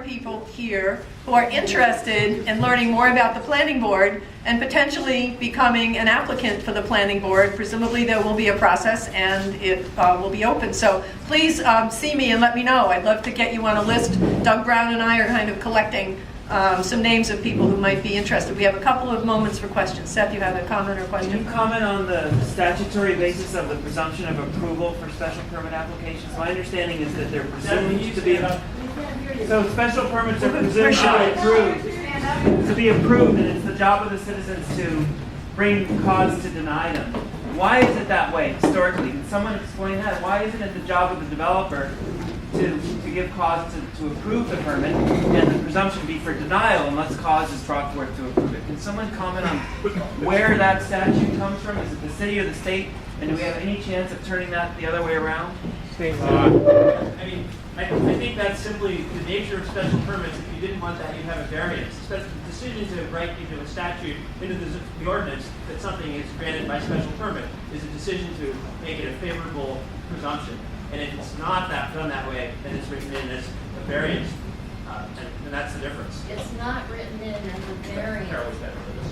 People here who are interested in learning more about the planning board and potentially becoming an applicant for the planning board. Presumably there will be a process and it will be open. So please see me and let me know. I'd love to get you on a list. Doug Brown and I are kind of collecting some names of people who might be interested. We have a couple of moments for questions. Seth, you have a comment or question? Can you comment on the statutory basis of the presumption of approval for special permit applications? My understanding is that they're presumed to be... So special permits are presumed to be approved, and it's the job of the citizens to bring cause to deny them. Why is it that way historically? Can someone explain that? Why isn't it the job of the developer to give cause to approve the permit, and the presumption be for denial unless cause is brought forth to approve it? Can someone comment on where that statute comes from? Is it the city or the state? And do we have any chance of turning that the other way around? I think that's simply the nature of special permits. If you didn't want that, you'd have a variance. The decision to write into a statute, into the ordinance, that something is granted by special permit is a decision to make it a favorable presumption. And if it's not done that way, then it's written in as a variance. And that's the difference. It's not written in as a variance. Carol was better for this.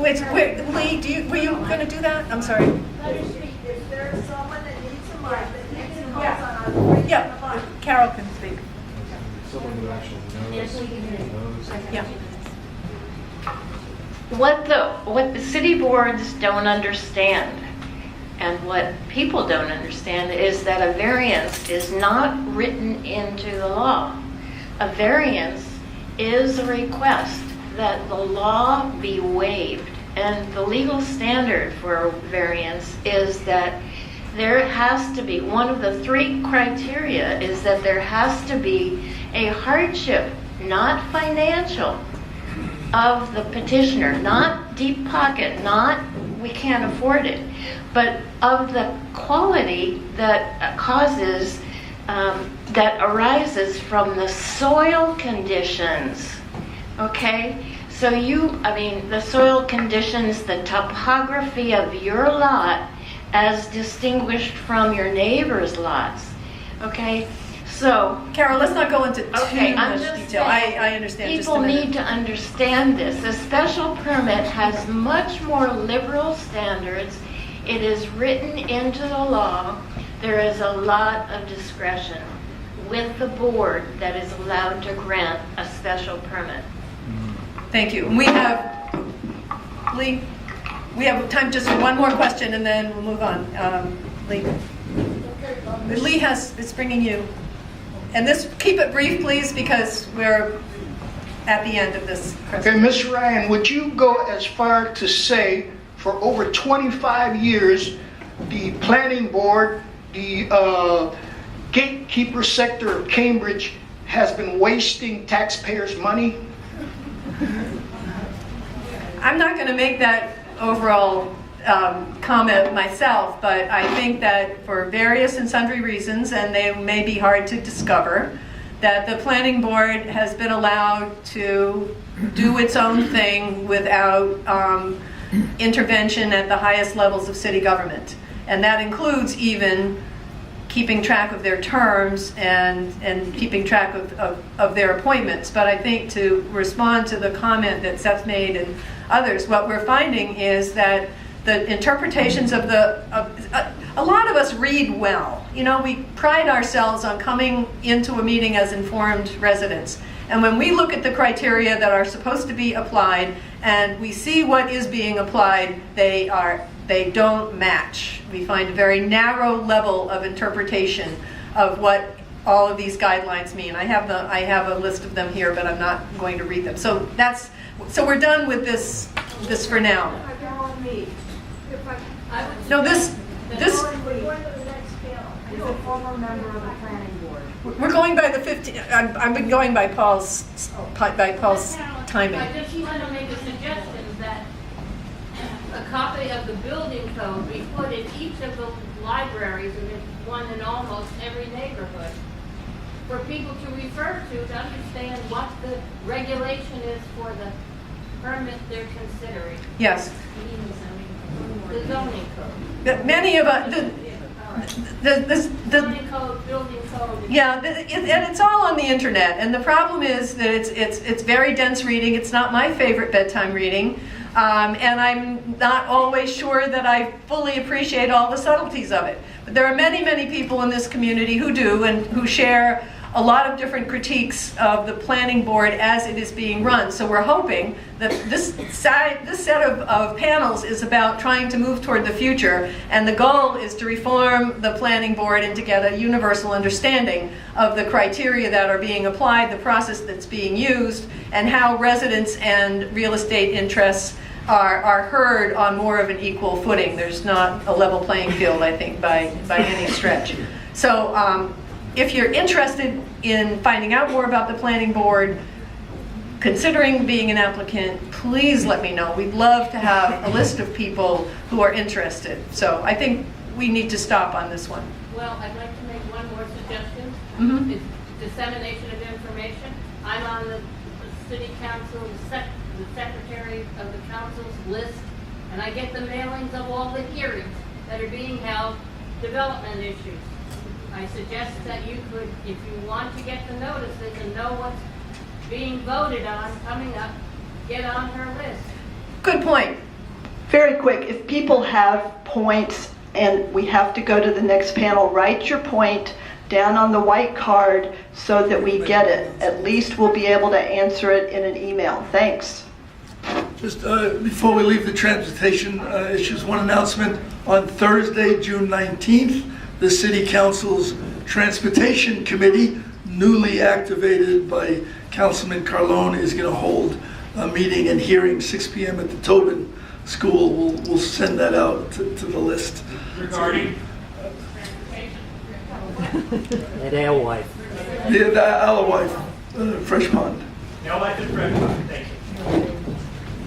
Wait, Lee, were you going to do that? I'm sorry. If there's someone that needs a mark, that needs a mark on a... Yeah, Carol can speak. Someone who actually knows. Yeah. What the city boards don't understand, and what people don't understand, is that a variance is not written into the law. A variance is a request that the law be waived. And the legal standard for variance is that there has to be, one of the three criteria is that there has to be a hardship, not financial, of the petitioner, not deep pocket, not we can't afford it, but of the quality that causes, that arises from the soil conditions, okay? So the soil conditions, the topography of your lot as distinguished from your neighbor's lots, okay? So, Carol, let's not go into too I'm much just detail. saying, I understand. people just a minute. need to understand this. A special permit has much more liberal standards. It is written into the law. There is a lot of discretion with the board that is allowed to grant a special permit. Thank you. And we have, Lee, we have time just for one more question and then we'll move on. Lee. Lee it's bringing you. And keep it brief, please, because we're at the end of this Okay, presentation. Ms. Ryan, would you go as far to say for over 25 years, the planning board, the gatekeeper sector of Cambridge has been wasting taxpayers' money? I'm not going to make that overall comment myself, but I think that for various and sundry reasons, and they may be hard to discover, that the planning board has been allowed to do its own thing without intervention at the highest levels of city government. And that includes even keeping track of their terms and keeping track of their appointments. But I think to respond to the comment that Seth made and others, what we're finding is that the interpretations of a lot of us read well. You know, we pride ourselves on coming into a meeting as informed residents. And when we look at the criteria that are supposed to be applied and we see what is being applied, they don't match. We find a very narrow level of interpretation of what all of these guidelines mean. I have a list of them here, but I'm not going to read them. So we're done with this for now. No, this We're going to the next scale. He's a former member of the planning board. we're going by the 15. I've been going by Paul's timing. I just want to make a suggestion that a copy of the building code be put in each of the libraries, and there's one in almost every neighborhood, for people to refer to understand what the regulation is for the permit they're considering. Yes. The zoning code. That many of us, the Zoning code, building code. yeah, and it's all on the internet. And the problem is that it's very dense reading. It's not my favorite bedtime reading, and I'm not always sure that I fully appreciate all the subtleties of it. But there are many, many people in this community who do, and who share a lot of different critiques of the planning board as it is being run. So we're hoping that this set of panels is about trying to move toward the future, and the goal is to reform the planning board and to get a universal understanding of the criteria that are being applied, the process that's being used, and how residents and real estate interests are heard on more of an equal footing. There's not a level playing field, I think, by any stretch. So if you're interested in finding out more about the planning board, considering being an applicant, please let me know. We'd love to have a list of people who are interested. So I think we need to stop on this one. Well, I'd like to make one more suggestion. Mhm. It's dissemination of information. I'm on the city council, the secretary of the council's list, and I get the mailings of all the hearings that are being held, development issues. I suggest that you could, if you want to get the notices and know what's being voted on coming up, get on her list. Good point. Very quick, if people have points and we have to go to the next panel, write your point down on the white card so that we get it. At least we'll be able to answer it in an email. Thanks. Just before we leave the transportation issues, one announcement. On Thursday, June 19th, the City Council's Transportation Committee, newly activated by Councilman Carlone, is going to hold a meeting and hearing 6 p.m. at the Tobin School. We'll send that out to the list. Regarding At Alewife. The Alewife, Fresh Pond. no life is correct. Thank you.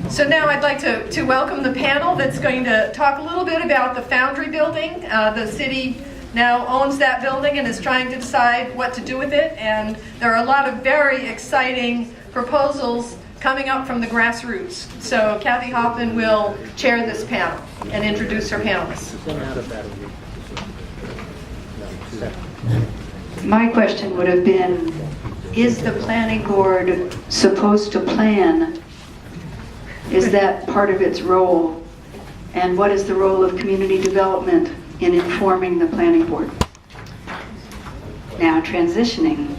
So now I'd like to welcome the panel that's going to talk a little bit about the Foundry building. The city now owns that building and is trying to decide what to do with it. And there are a lot of very exciting proposals coming up from the grassroots. So Kathy Hoffman will chair this panel and introduce her panelists. My question would have been, is the planning board supposed to plan? Is that part of its role? And what is the role of community development in informing the planning board? Now, transitioning.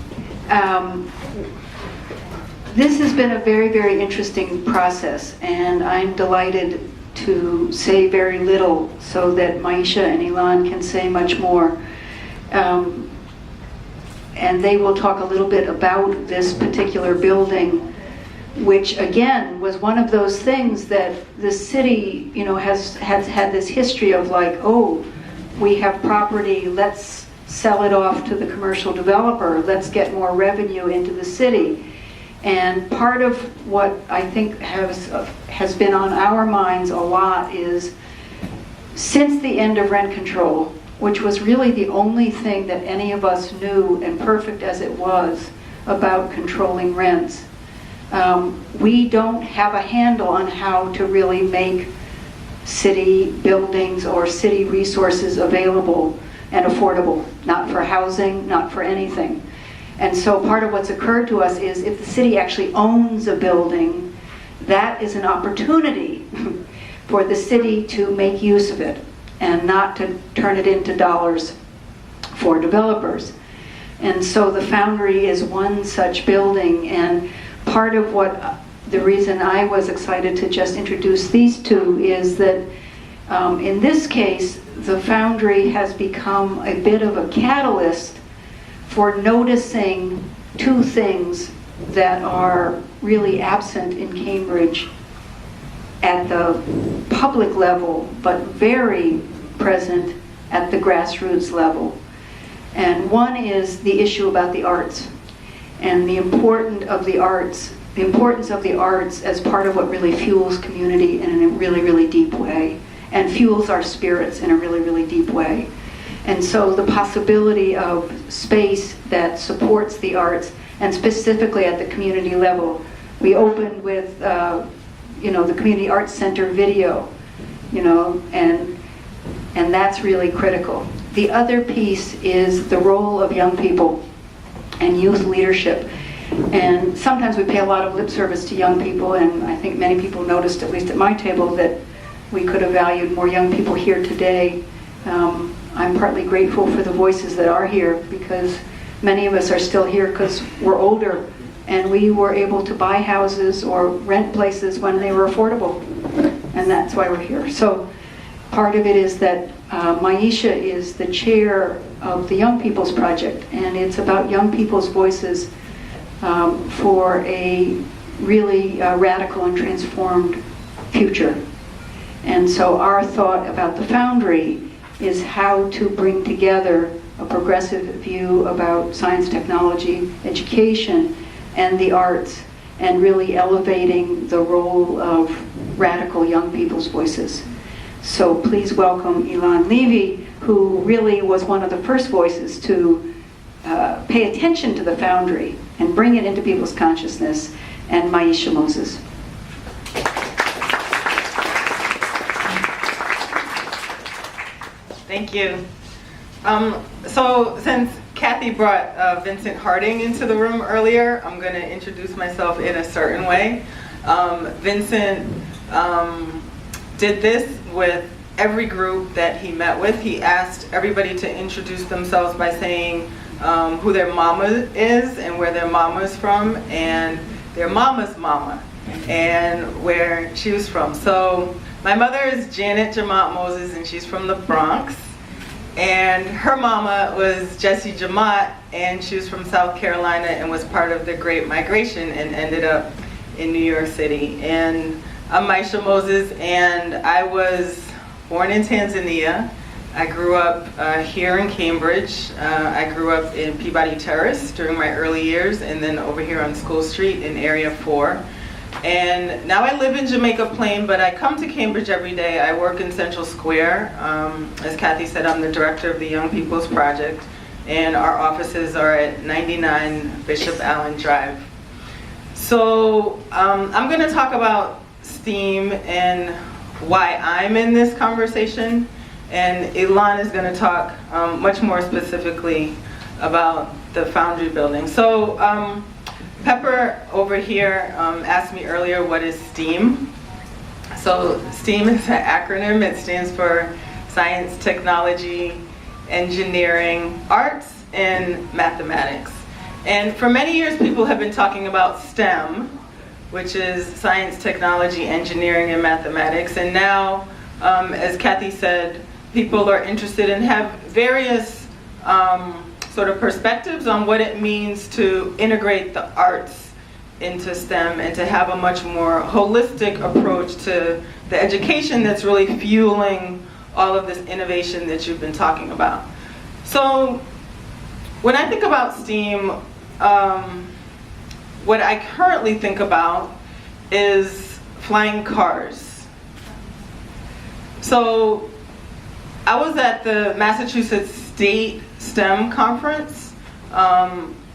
This has been a very, very interesting process, and I'm delighted to say very little so that Maisha and Ilan can say much more. And they will talk a little bit about this particular building, which again was one of those things that the city, has had this history of like, oh, we have property, let's sell it off to the commercial developer, let's get more revenue into the city. And part of what I think has been on our minds a lot is, since the end of rent control, which was really the only thing that any of us knew, and perfect as it was, about controlling rents, we don't have a handle on how to really make city buildings or city resources available and affordable, not for housing, not for anything. And so part of what's occurred to us is, if the city actually owns a building, that is an opportunity for the city to make use of it and not to turn it into dollars for developers. And so the Foundry is one such building, and part of what the reason I was excited to just introduce these two is that in this case, the Foundry has become a bit of a catalyst for noticing two things that are really absent in Cambridge at the public level, but very present at the grassroots level. And one is the issue about the arts and the importance of the arts as part of what really fuels community in a really, really deep way, and fuels our spirits in a really, really deep way. And so the possibility of space that supports the arts, and specifically at the community level. We opened with, the Community Arts Center video, and that's really critical. the other piece is the role of young people and youth leadership. And sometimes we pay a lot of lip service to young people, and I think many people noticed, at least at my table, that we could have valued more young people here today. I'm partly grateful for the voices that are here, because many of us are still here because we're older and we were able to buy houses or rent places when they were affordable, and that's why we're here. So part of it is that Maisha is the chair of the Young People's Project, and it's about young people's voices for a really radical and transformed future. And so our thought about the Foundry is how to bring together a progressive view about science, technology, education, and the arts, and really elevating the role of radical young people's voices. So please welcome Ilan Levy, who really was one of the first voices to pay attention to the Foundry and bring it into people's consciousness, and Maisha Moses. Thank you. So since Kathy brought Vincent Harding into the room earlier, I'm going to introduce myself in a certain way. Vincent did this with every group that he met with. He asked everybody to introduce themselves by saying who their mama is and where their mama is from, and their mama's mama and where she was from. So my mother is Janet Jamont Moses, and she's from the Bronx. And her mama was Jessie Jamont, and she was from South Carolina and was part of the Great Migration and ended up in New York City. And I'm Maisha Moses, and I was born in Tanzania. I grew up here in Cambridge. I grew up in Peabody Terrace during my early years, and then over here on School Street in Area 4. And now I live in Jamaica Plain, but I come to Cambridge every day. I work in Central Square. As Kathy said, I'm the director of the Young People's Project, and our offices are at 99 Bishop Allen Drive. So I'm going to talk about STEAM and why I'm in this conversation, and Ilan is going to talk much more specifically about the Foundry building. So Pepper over here asked me earlier, what is STEAM? So STEAM is an acronym. It stands for Science, Technology, Engineering, Arts, and Mathematics. And for many years, people have been talking about STEM, which is Science, Technology, Engineering, and Mathematics. And now, as Kathy said, people are interested and have various sort of perspectives on what it means to integrate the arts into STEM and to have a much more holistic approach to the education that's really fueling all of this innovation that you've been talking about. So when I think about STEAM, what I currently think about is flying cars. So I was at the Massachusetts State STEM conference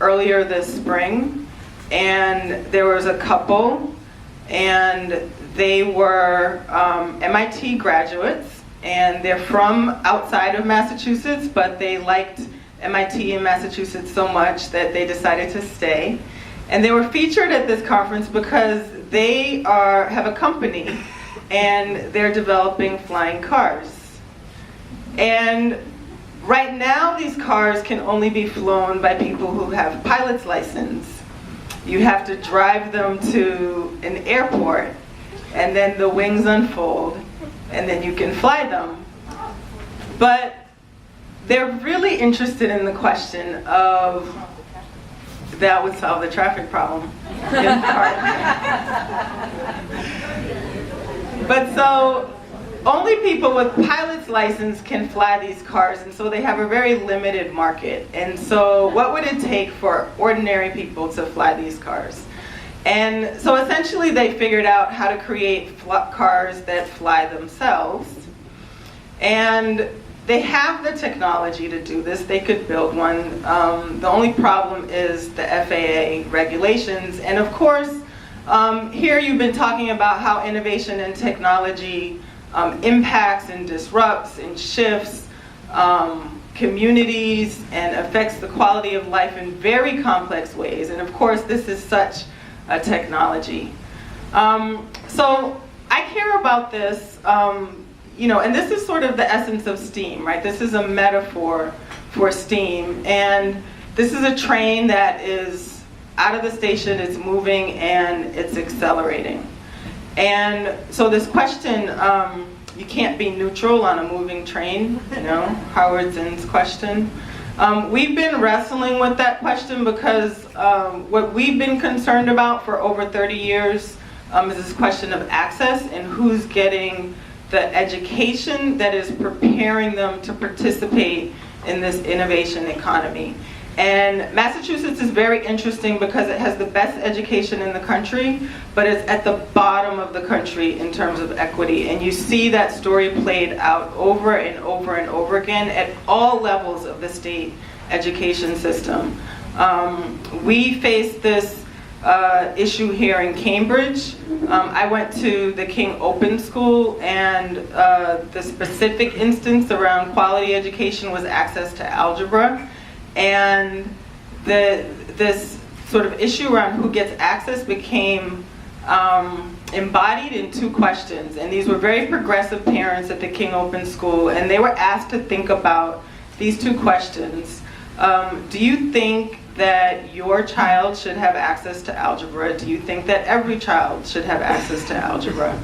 earlier this spring, and there was a couple, and they were MIT graduates, and they're from outside of Massachusetts, but they liked MIT in Massachusetts so much that they decided to stay. And they were featured at this conference because they have a company, and they're developing flying cars. And right now, these cars can only be flown by people who have pilot's license. You have to drive them to an airport, and then the wings unfold, and then you can fly them. But they're really interested in the question of, that would solve the traffic problem in the car. But so, only people with pilot's license can fly these cars, and so they have a very limited market. And so what would it take for ordinary people to fly these cars? And so essentially they figured out how to create cars that fly themselves. And they have the technology to do this. They could build one. The only problem is the FAA regulations. And of course, here you've been talking about how innovation and technology impacts and disrupts and shifts communities and affects the quality of life in very complex ways. And of course, this is such a technology. So I care about this, you know, and this is sort of the essence of STEAM, right? This is a metaphor for STEAM. And this is a train that is out of the station, it's moving, and it's accelerating. And so this question, you can't be neutral on a moving train, you know, Howard Zinn's question. We've been wrestling with that question because what we've been concerned about for over 30 years is this question of access and who's getting the education that is preparing them to participate in this innovation economy. And Massachusetts is very interesting because it has the best education in the country, but it's at the bottom of the country in terms of equity. And you see that story played out over and over and over again at all levels of the state education system. We face this issue here in Cambridge. I went to the King Open School, and the specific instance around quality education was access to algebra. And this sort of issue around who gets access became embodied in two questions. And these were very progressive parents at the King Open School, and they were asked to think about these two questions. Do you think that your child should have access to algebra? Do you think that every child should have access to algebra?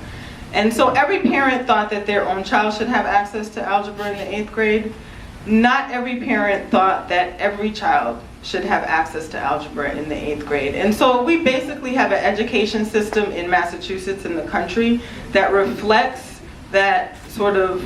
And so every parent thought that their own child should have access to algebra in the 8th grade. Not every parent thought that every child should have access to algebra in the 8th grade. And so we basically have an education system in Massachusetts and the country that reflects that sort of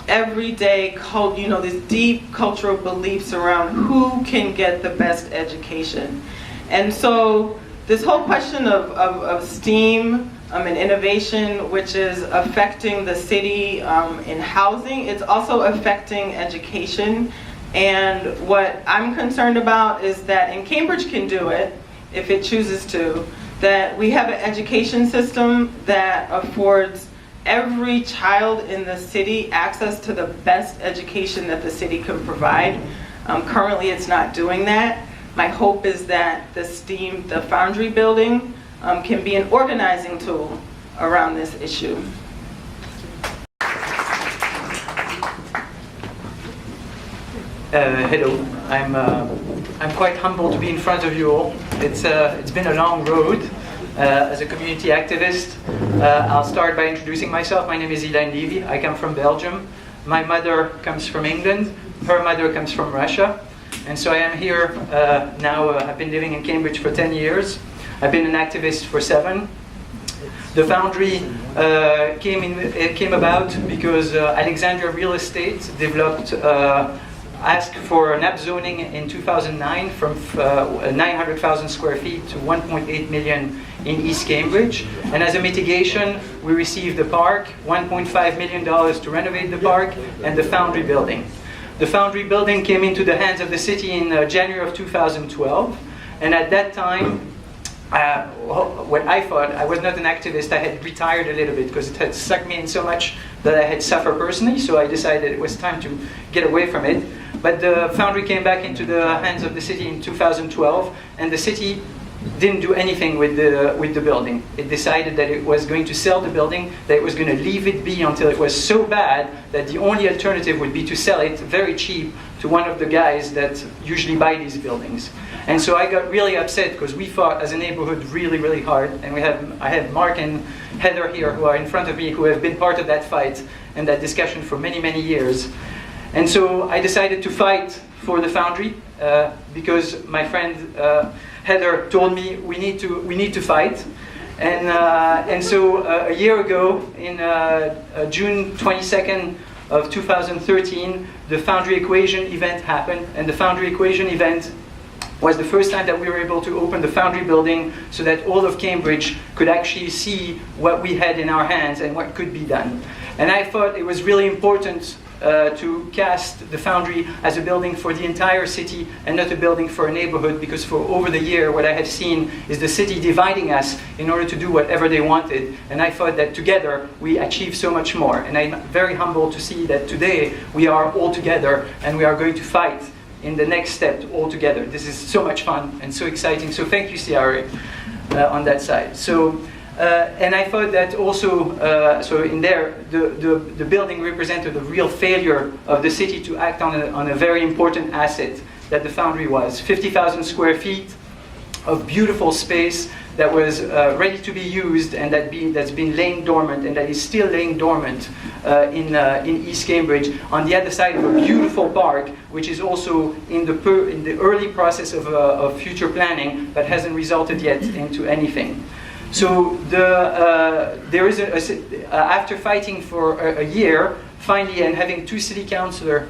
everyday, you know, these deep cultural beliefs around who can get the best education. And so this whole question of STEAM and innovation, which is affecting the city in housing, it's also affecting education. And what I'm concerned about is that, and Cambridge can do it if it chooses to, that we have an education system that affords every child in the city access to the best education that the city can provide. Currently, it's not doing that. My hope is that the STEAM, the Foundry building, can be an organizing tool around this issue. Hello, I'm quite humbled to be in front of you all. It's been a long road. As a community activist, I'll start by introducing myself. My name is Elaine Levy. I come from Belgium. My mother comes from England. Her mother comes from Russia. And so I am here now. I've been living in Cambridge for 10 years. I've been an activist for 7. The Foundry came about because Alexandria Real Estate developed asked for an upzoning in 2009 from 900,000 square feet to 1.8 million in East Cambridge. And as a mitigation, we received the park, $1.5 million to renovate the park, and the Foundry building. The Foundry building came into the hands of the city in January of 2012. And at that time, what I thought, I was not an activist, I had retired a little bit because it had sucked me in so much that I had suffered personally, so I decided it was time to get away from it. But the Foundry came back into the hands of the city in 2012, and the city didn't do anything with the building. It decided that it was going to sell the building, that it was going to leave it be until it was so bad that the only alternative would be to sell it very cheap to one of the guys that usually buy these buildings. And so I got really upset because we fought as a neighborhood really, really hard. And I have Mark and Heather here who are in front of me who have been part of that fight and that discussion for many, many years. And so I decided to fight for the Foundry because my friend Heather told me we need to fight. And so a year ago, in June 22nd of 2013, the Foundry Equation event happened. And the Foundry Equation event was the first time that we were able to open the Foundry building so that all of Cambridge could actually see what we had in our hands and what could be done. And I thought it was really important to cast the Foundry as a building for the entire city and not a building for a neighborhood, because for over the year what I have seen is the city dividing us in order to do whatever they wanted, and I thought that together we achieved so much more. And I'm very humbled to see that today we are all together and we are going to fight in the next step all together. This is so much fun and so exciting. So thank you, CRA, on that side. So. And I thought that also, so in there, the building represented a real failure of the city to act on a very important asset that the Foundry was. 50,000 square feet of beautiful space that was ready to be used and that's been laying dormant and that is still laying dormant in East Cambridge on the other side of a beautiful park, which is also in the early process of future planning but hasn't resulted yet into anything. So there is after fighting for a year, finally, and having four new city councillors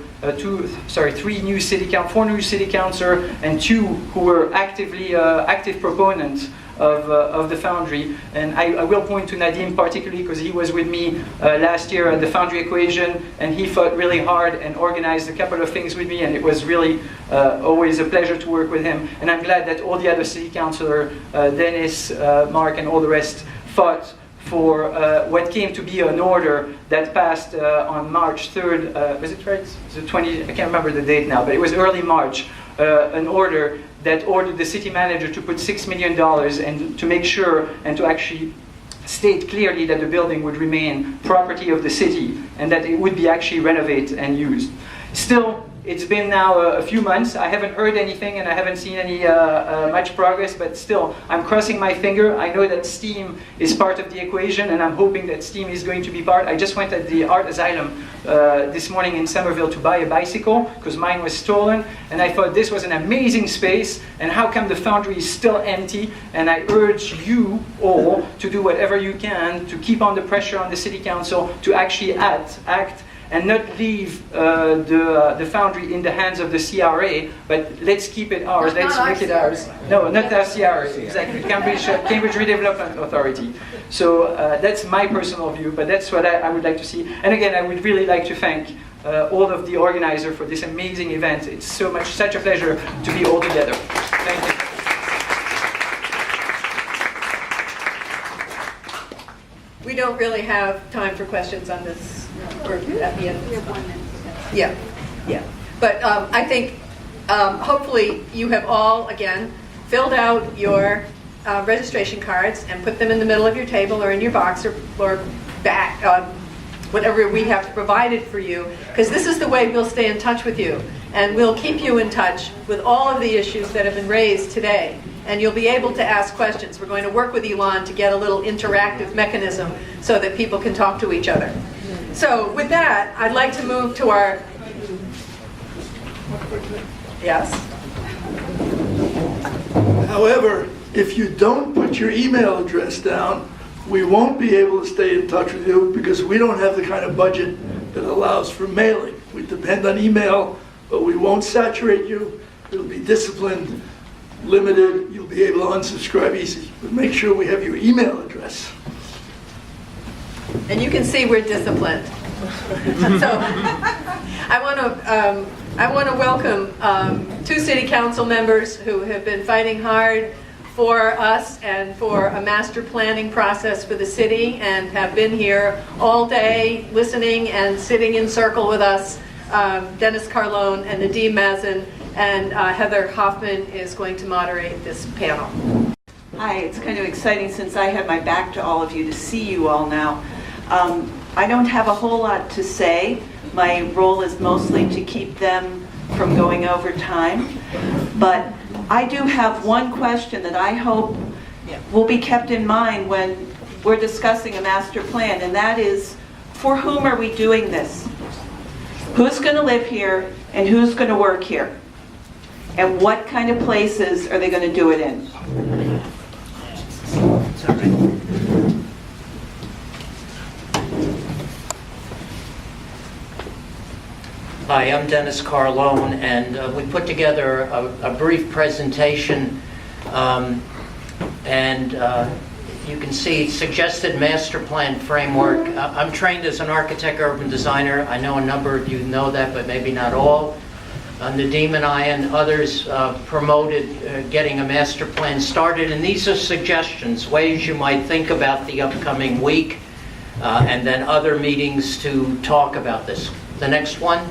and 2 who were active proponents of the Foundry. And I will point to Nadim particularly because he was with me last year at the Foundry Equation, and he fought really hard and organized a couple of things with me, and it was really always a pleasure to work with him. And I'm glad that all the other city councillors, Dennis, Mark, and all the rest fought for what came to be an order that passed on March 3rd, was it right? The 20, I can't remember the date now, but it was early March, an order that ordered the city manager to put $6 million and to make sure and to actually state clearly that the building would remain property of the city and that it would be actually renovated and used. Still, it's been now a few months. I haven't heard anything and I haven't seen any much progress, but still, I'm crossing my finger. I know that STEAM is part of the equation and I'm hoping that STEAM is going to be part. I just went at the Art Asylum this morning in Somerville to buy a bicycle because mine was stolen, and I thought this was an amazing space, and how come the Foundry is still empty? And I urge you all to do whatever you can to keep on the pressure on the City Council to actually act and not leave the Foundry in the hands of the CRA, but let's keep it ours, let's make it ours. No, not our CRA, exactly, Cambridge Redevelopment Authority. So that's my personal view, but that's what I would like to see. And again, I would really like to thank all of the organizers for this amazing event. It's such a pleasure to be all together. Thank you. We don't really have time for questions on this. Or at the end. Yeah. But I think hopefully you have all, again, filled out your registration cards and put them in the middle of your table or in your box or back, whatever we have provided for you, because this is the way we'll stay in touch with you. And we'll keep you in touch with all of the issues that have been raised today. And you'll be able to ask questions. We're going to work with Elon to get a little interactive mechanism so that people can talk to each other. So with that, I'd like to move to our... Yes? However, if you don't put your email address down, we won't be able to stay in touch with you because we don't have the kind of budget that allows for mailing. We depend on email, but we won't saturate you. It'll be disciplined, limited. You'll be able to unsubscribe easy. But make sure we have your email address. And you can see we're disciplined. So I want to welcome 2 city council members who have been fighting hard for us and for a master planning process for the city and have been here all day listening and sitting in circle with us. Dennis Carlone and Nadim Mazen, and Heather Hoffman is going to moderate this panel. Hi, it's kind of exciting since I have my back to all of you to see you all now. I don't have a whole lot to say. My role is mostly to keep them from going over time. But I do have one question that I hope will be kept in mind when we're discussing a master plan, and that is, for whom are we doing this? Who's going to live here and who's going to work here? And what kind of places are they going to do it in? Hi, I'm Dennis Carlone, and we put together a brief presentation, and you can see suggested master plan framework. I'm trained as an architect, urban designer. I know a number of you know that, but maybe not all. Nadeem and I and others promoted getting a master plan started, and these are suggestions, ways you might think about the upcoming week, and then other meetings to talk about this. The next one.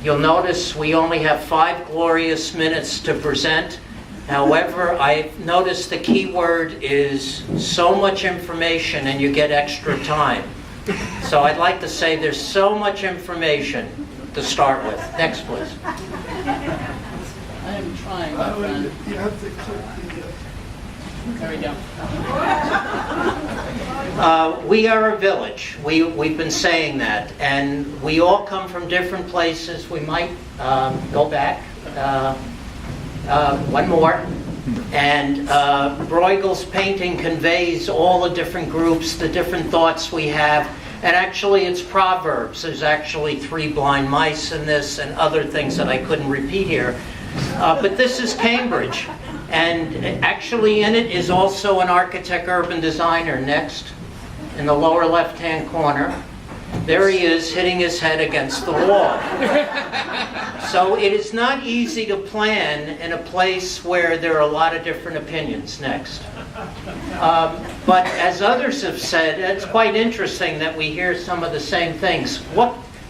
You'll notice we only have 5 glorious minutes to present. However, I noticed the key word is so much information and you get extra time. So I'd like to say there's so much information to start with. Next, please. I am trying, my friend. You have to click the... There we go. We are a village. We've been saying that. And we all come from different places. We might go back. One more. And Bruegel's painting conveys all the different groups, the different thoughts we have. And actually it's Proverbs. There's actually 3 blind mice in this and other things that I couldn't repeat here. But this is Cambridge. And actually in it is also an architect urban designer next, in the lower left-hand corner. There he is hitting his head against the wall. So it is not easy to plan in a place where there are a lot of different opinions. Next. But as others have said, it's quite interesting that we hear some of the same things.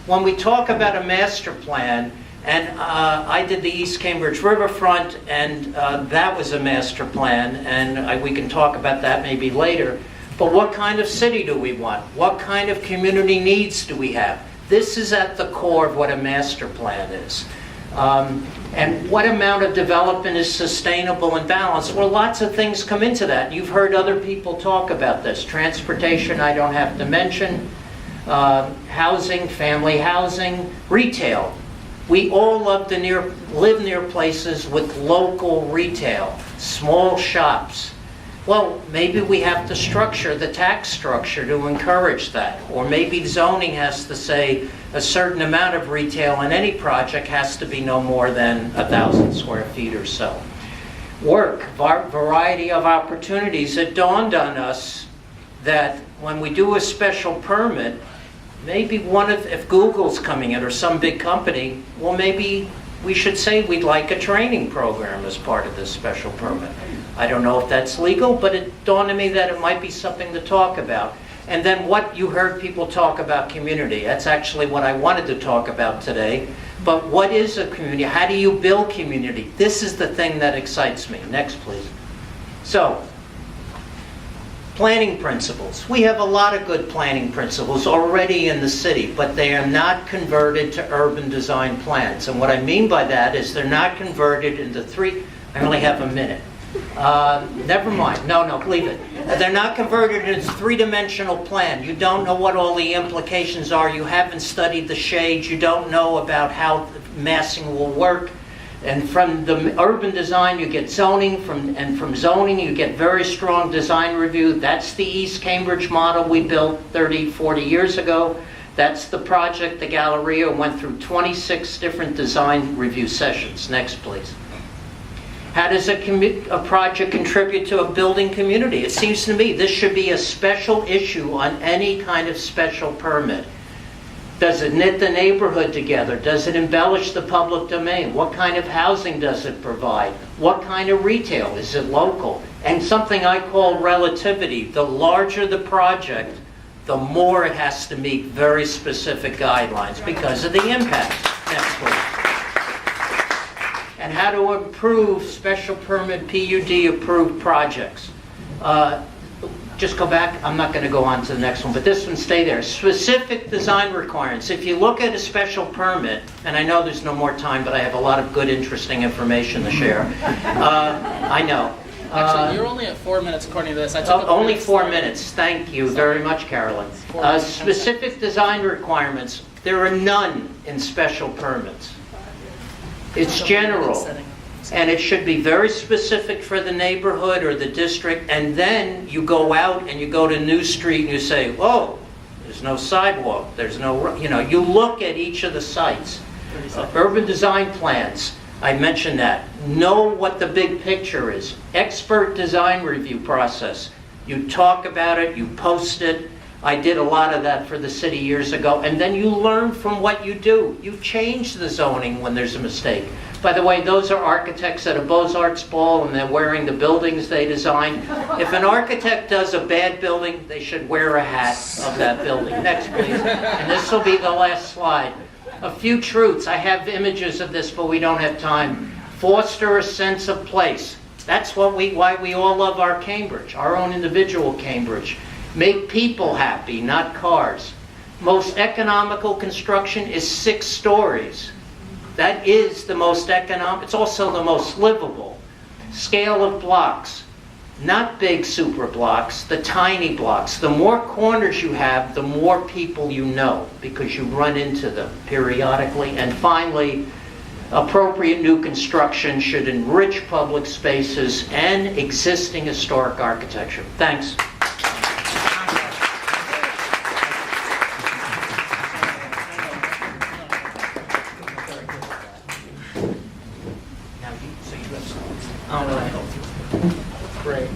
When we talk about a master plan, and I did the East Cambridge Riverfront, and that was a master plan, and we can talk about that maybe later. But what kind of city do we want? What kind of community needs do we have? This is at the core of what a master plan is. And what amount of development is sustainable and balanced? Well, lots of things come into that. You've heard other people talk about this. Transportation, I don't have to mention. Housing, family housing, retail. We all love to live near places with local retail, small shops. Well, maybe we have to structure the tax structure to encourage that. Or maybe zoning has to say a certain amount of retail in any project has to be no more than 1,000 square feet or so. Work, variety of opportunities. It dawned on us that when we do a special permit, maybe if Google's coming in or some big company, well, maybe we should say we'd like a training program as part of this special permit. I don't know if that's legal, but it dawned on me that it might be something to talk about. And then what you heard people talk about community. That's actually what I wanted to talk about today. But what is a community? How do you build community? This is the thing that excites me. Next, please. So, planning principles. We have a lot of good planning principles already in the city, but they are not converted to urban design plans. And what I mean by that is they're not converted into I only have a minute. Never mind. No, leave it. They're not converted into a 3-dimensional plan. You don't know what all the implications are. You haven't studied the shades. You don't know about how massing will work. And from the urban design, you get zoning, and from zoning, you get very strong design review. That's the East Cambridge model we built 30, 40 years ago. That's the project. The Galleria went through 26 different design review sessions. Next, please. How does a project contribute to a building community? It seems to me this should be a special issue on any kind of special permit. Does it knit the neighborhood together? Does it embellish the public domain? What kind of housing does it provide? What kind of retail? Is it local? And something I call relativity. The larger the project, the more it has to meet very specific guidelines because of the impact. Next, please. And how to improve special permit PUD approved projects. Just go back. I'm not going to go on to the next one, but this one, stay there. Specific design requirements. If you look at a special permit, and I know there's no more time, but I have a lot of good, interesting information to share. I know. Actually, you're only at 4 minutes according to this. I took only 4 minutes. Thank you very much, Carolyn. Specific design requirements. There are none in special permits. It's general. And it should be very specific for the neighborhood or the district. And then you go out and you go to New Street and you say, whoa, there's no sidewalk. There's no, you look at each of the sites. Urban design plans, I mentioned that. Know what the big picture is. Expert design review process. You talk about it, you post it. I did a lot of that for the city years ago, and then you learn from what you do. You change the zoning when there's a mistake. By the way, those are architects at a Beaux-Arts ball, and they're wearing the buildings they designed. If an architect does a bad building, they should wear a hat of that building. Next, please. And this will be the last slide. A few truths. I have images of this, but we don't have time. Foster a sense of place. That's why we all love our Cambridge, our own individual Cambridge. Make people happy, not cars. Most economical construction is 6 stories. That is the most economic. It's also the most livable. Scale of blocks. Not big super blocks, the tiny blocks. The more corners you have, the more people you know, because you run into them periodically. And finally, appropriate new construction should enrich public spaces and existing historic architecture. Thanks. Great.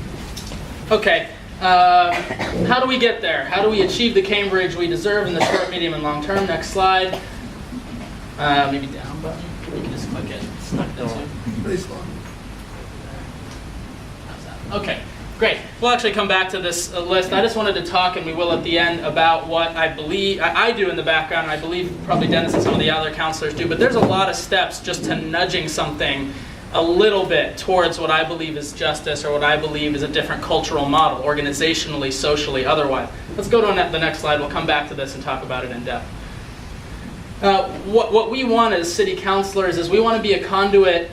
Okay. How do we get there? How do we achieve the Cambridge we deserve in the short, medium, and long term? Next slide. Maybe down button. We can just click it. It's not this one. Okay. Great. We'll actually come back to this list. I just wanted to talk, and we will at the end, about what I believe I do in the background, and I believe probably Dennis and some of the other counselors do. But there's a lot of steps just to nudging something a little bit towards what I believe is justice, or what I believe is a different cultural model, organizationally, socially, otherwise. Let's go to the next slide. We'll come back to this and talk about it in depth. What we want as city councilors is we want to be a conduit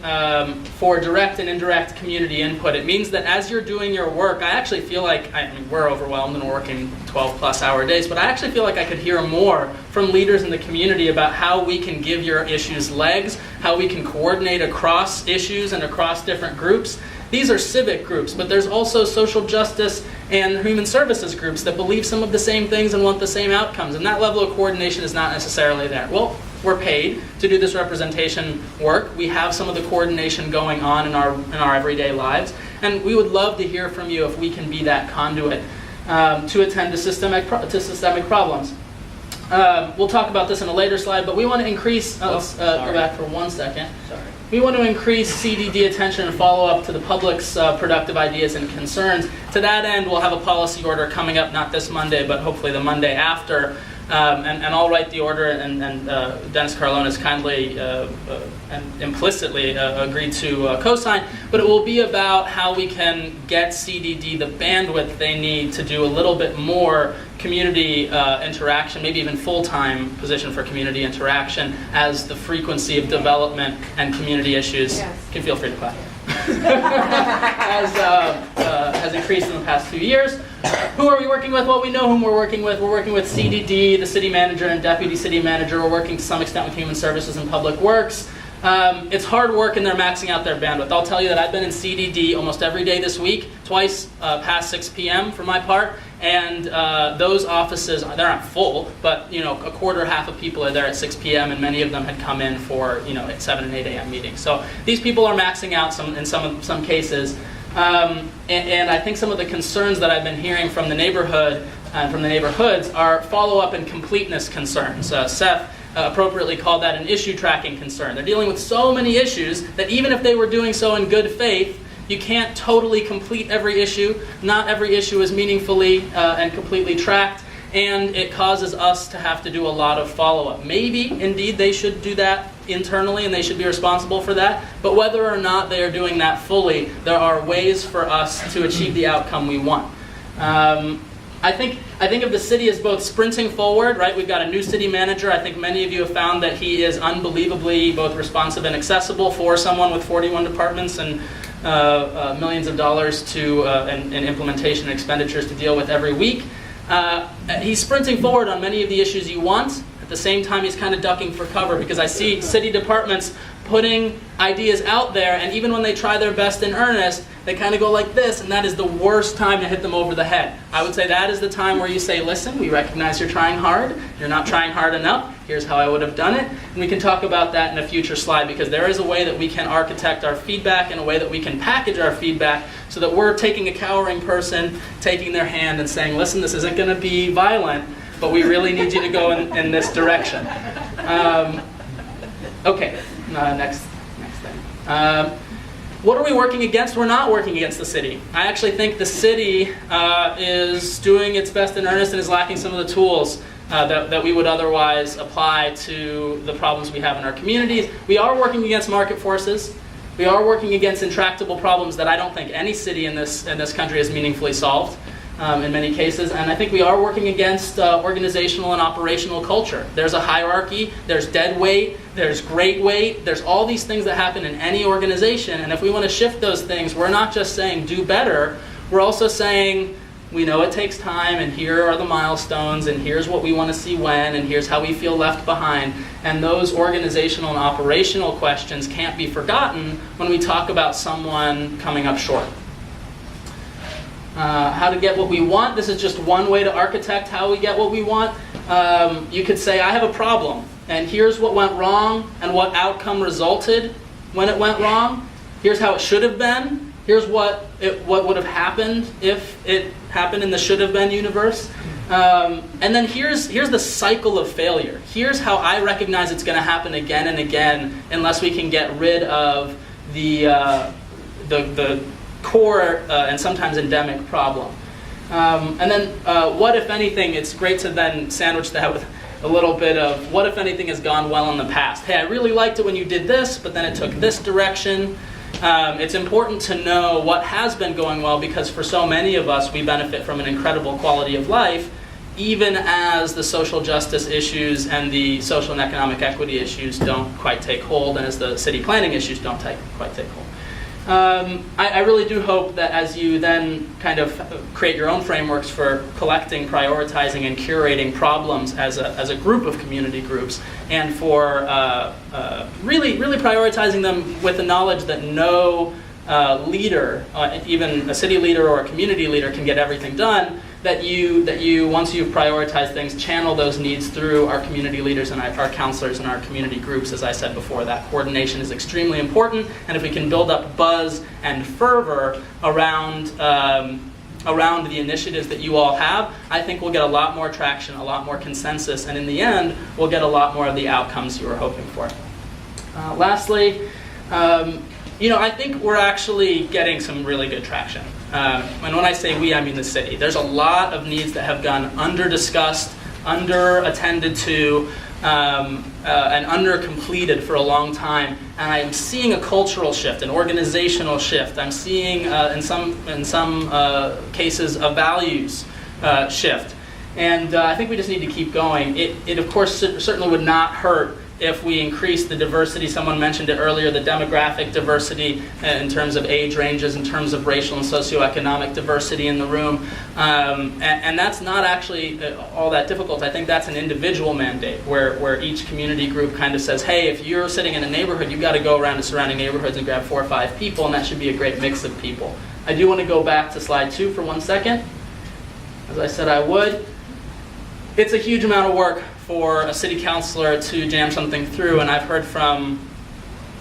for direct and indirect community input. It means that as you're doing your work, I actually feel like, I mean, we're overwhelmed and we're working 12-plus hour days, but I actually feel like I could hear more from leaders in the community about how we can give your issues legs, how we can coordinate across issues and across different groups. These are civic groups, but there's also social justice and human services groups that believe some of the same things and want the same outcomes, and that level of coordination is not necessarily there. Well, we're paid to do this representation work. We have some of the coordination going on in our everyday lives, and we would love to hear from you if we can be that conduit to attend to systemic problems. We'll talk about this in a later slide, but we want to increase, go back for 1 second. Sorry. We want to increase CDD attention and follow-up to the public's productive ideas and concerns. To that end, we'll have a policy order coming up, not this Monday, but hopefully the Monday after. And I'll write the order, and Dennis Carlone has kindly and implicitly agreed to co-sign. But it will be about how we can get CDD the bandwidth they need to do a little bit more community interaction, maybe even full-time position for community interaction, as the frequency of development and community issues, you can feel free to clap, has increased in the past few years. Who are we working with? Well, we know whom we're working with. We're working with CDD, the city manager and deputy city manager. We're working to some extent with human services and public works. It's hard work, and they're maxing out their bandwidth. I'll tell you that I've been in CDD almost every day this week, twice past 6 p.m. for my part, and those offices, they're not full, but a quarter, half of people are there at 6 p.m., and many of them had come in for at 7 and 8 a.m. meetings. So these people are maxing out in some cases. And I think some of the concerns that I've been hearing from the neighborhood and from the neighborhoods are follow-up and completeness concerns. Seth appropriately called that an issue tracking concern. They're dealing with so many issues that even if they were doing so in good faith, you can't totally complete every issue. Not every issue is meaningfully and completely tracked, and it causes us to have to do a lot of follow-up. Maybe, indeed, they should do that internally, and they should be responsible for that. But whether or not they are doing that fully, there are ways for us to achieve the outcome we want. I think of the city as both sprinting forward, right? We've got a new city manager. I think many of you have found that he is unbelievably both responsive and accessible for someone with 41 departments and millions of dollars and implementation and expenditures to deal with every week. He's sprinting forward on many of the issues you want. At the same time, he's kind of ducking for cover, because I see city departments putting ideas out there, and even when they try their best in earnest, they kind of go like this, and that is the worst time to hit them over the head. I would say that is the time where you say, listen, we recognize you're trying hard, you're not trying hard enough, here's how I would have done it, and we can talk about that in a future slide, because there is a way that we can architect our feedback and a way that we can package our feedback so that we're taking a cowering person, taking their hand and saying, listen, this isn't going to be violent, but we really need you to go in this direction. Okay, next thing. What are we working against? We're not working against the city. I actually think the city is doing its best in earnest and is lacking some of the tools that we would otherwise apply to the problems we have in our communities. We are working against market forces. We are working against intractable problems that I don't think any city in this country has meaningfully solved in many cases. And I think we are working against organizational and operational culture. There's a hierarchy, there's dead weight, there's great weight, there's all these things that happen in any organization. And if we want to shift those things, we're not just saying do better, we're also saying we know it takes time, and here are the milestones, and here's what we want to see when, and here's how we feel left behind. And those organizational and operational questions can't be forgotten when we talk about someone coming up short. How to get what we want. This is just one way to architect how we get what we want. You could say, I have a problem, and here's what went wrong, and what outcome resulted when it went wrong. Here's how it should have been. Here's what would have happened if it happened in the should have been universe. And then here's the cycle of failure. Here's how I recognize it's going to happen again and again unless we can get rid of the core and sometimes endemic problem. And then what, if anything, it's great to then sandwich that with a little bit of what, if anything, has gone well in the past. Hey, I really liked it when you did this, but then it took this direction. It's important to know what has been going well, because for so many of us, we benefit from an incredible quality of life, even as the social justice issues and the social and economic equity issues don't quite take hold, and as the city planning issues don't quite take hold. I really do hope that as you then kind of create your own frameworks for collecting, prioritizing, and curating problems as a group of community groups, and for really prioritizing them with the knowledge that no leader, even a city leader or a community leader, can get everything done, that you once you've prioritized things, channel those needs through our community leaders and our counselors and our community groups. As I said before, that coordination is extremely important, and if we can build up buzz and fervor around the initiatives that you all have, I think we'll get a lot more traction, a lot more consensus, and in the end, we'll get a lot more of the outcomes you were hoping for. Lastly, I think we're actually getting some really good traction. And when I say we, I mean the city. There's a lot of needs that have gone under-discussed, under-attended to, and under-completed for a long time. And I'm seeing a cultural shift, an organizational shift. I'm seeing, in some cases, a values shift. And I think we just need to keep going. It of course, certainly would not hurt if we increase the diversity. Someone mentioned it earlier, the demographic diversity in terms of age ranges, in terms of racial and socioeconomic diversity in the room. And that's not actually all that difficult. I think that's an individual mandate where each community group kind of says, hey, if you're sitting in a neighborhood, you've got to go around to surrounding neighborhoods and grab 4 or 5 people, and that should be a great mix of people. I do want to go back to slide 2 for 1 second. As I said I would. It's a huge amount of work for a city councilor to jam something through, and I've heard from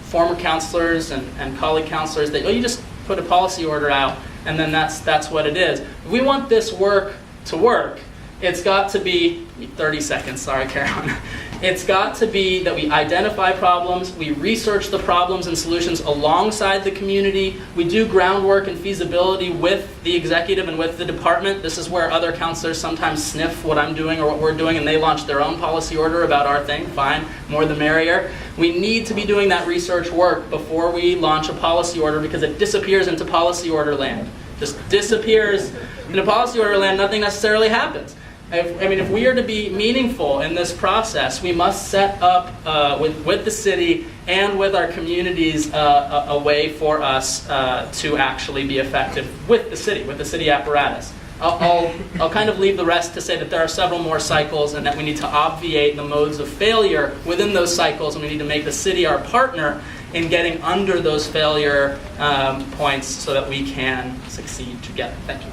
former councilors and colleague councilors that, you just put a policy order out and then that's what it is. If we want this work to work, it's got to be, 30 seconds, sorry Caroline. It's got to be that we identify problems, we research the problems and solutions alongside the community, we do groundwork and feasibility with the executive and with the department. This is where other councilors sometimes sniff what I'm doing or what we're doing, and they launch their own policy order about our thing. Fine, more the merrier. We need to be doing that research work before we launch a policy order, because it disappears into policy order land. Just disappears into policy order land, nothing necessarily happens. If we are to be meaningful in this process, we must set up with the city and with our communities a way for us to actually be effective with the city apparatus. I'll kind of leave the rest to say that there are several more cycles, and that we need to obviate the modes of failure within those cycles, and we need to make the city our partner in getting under those failure points so that we can succeed together. Thank you.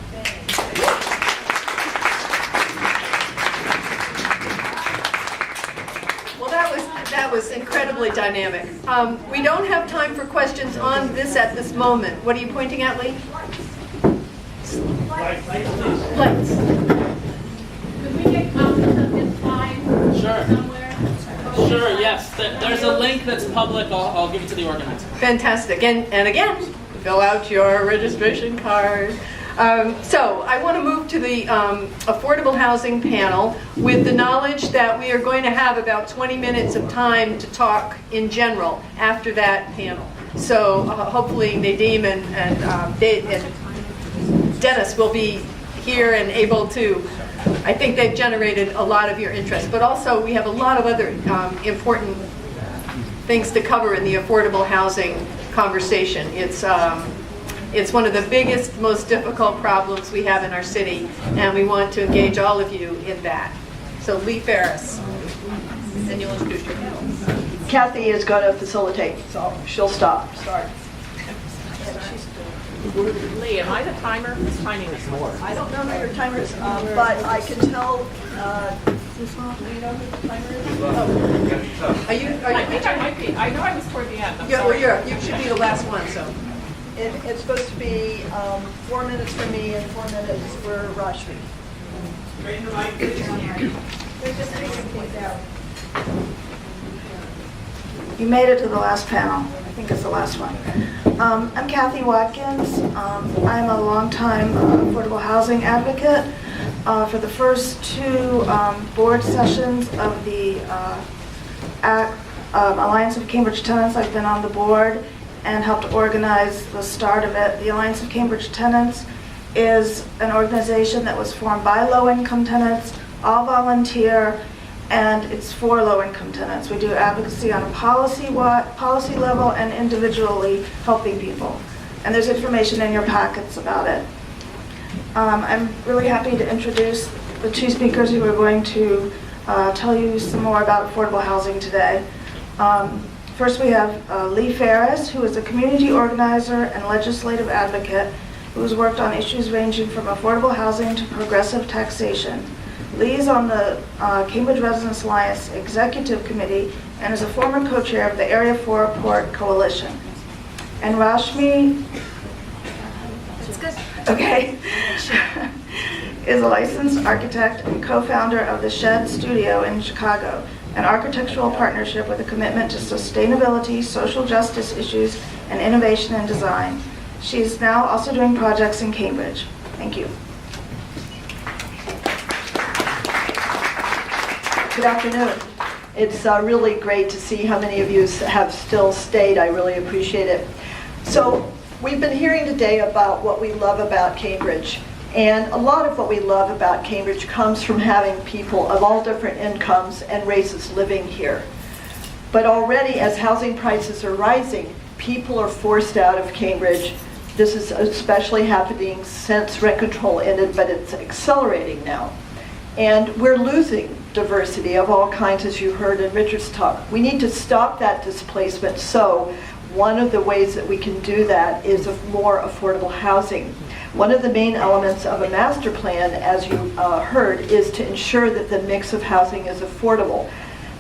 Well, that was incredibly dynamic. We don't have time for questions on this at this moment. What are you pointing at, Lee? Lights. Could we get copies of this slide somewhere? Sure, yes. There's a link that's public. I'll give it to the organizer. Fantastic. And again, fill out your registration card. So I want to move to the affordable housing panel with the knowledge that we are going to have about 20 minutes of time to talk in general after that panel. So hopefully Nadim and Dennis will be here and able to, I think they've generated a lot of your interest, but also we have a lot of other important things to cover in the affordable housing conversation. It's one of the biggest, most difficult problems we have in our city, and we want to engage all of you in that. So Lee Ferris, and you'll introduce your panel. Kathy is going to facilitate, so she'll start. Lee, am I the timer? Who's timing this more? I don't know who your timer is, but I can tell. Do you know who the timer is? Are you? I think I might be. I know I was toward the end. I'm Yeah, sorry. well, you should be the last one. So It's supposed to be 4 minutes for me and 4 minutes for Rashmi. They're just taking things out. You made it to the last panel. I think it's the last one. I'm Kathy Watkins. I'm a longtime affordable housing advocate. For the first two board sessions of the Alliance of Cambridge Tenants, I've been on the board and helped organize the start of it. The Alliance of Cambridge Tenants is an organization that was formed by low-income tenants, all volunteer, and it's for low-income tenants. We do advocacy on a policy level and individually helping people. And there's information in your packets about it. I'm really happy to introduce the two speakers who are going to tell you some more about affordable housing today. First we have Lee Ferris, who is a community organizer and legislative advocate who has worked on issues ranging from affordable housing to progressive taxation. Lee is on the Cambridge Residents Alliance Executive Committee and is a former co-chair of the Area 4 Port Coalition. And Rashmi, okay, is a licensed architect and co-founder of the Shed Studio in Chicago, an architectural partnership with a commitment to sustainability, social justice issues, and innovation in design. She is now also doing projects in Cambridge. Thank you. Good afternoon. It's really great to see how many of you have still stayed. I really appreciate it. So we've been hearing today about what we love about Cambridge. And a lot of what we love about Cambridge comes from having people of all different incomes and races living here. But already as housing prices are rising, people are forced out of Cambridge. This is especially happening since rent control ended, but it's accelerating now. And we're losing diversity of all kinds, as you heard in Richard's talk. We need to stop that displacement. So one of the ways that we can do that is of more affordable housing. One of the main elements of a master plan, as you heard, is to ensure that the mix of housing is affordable.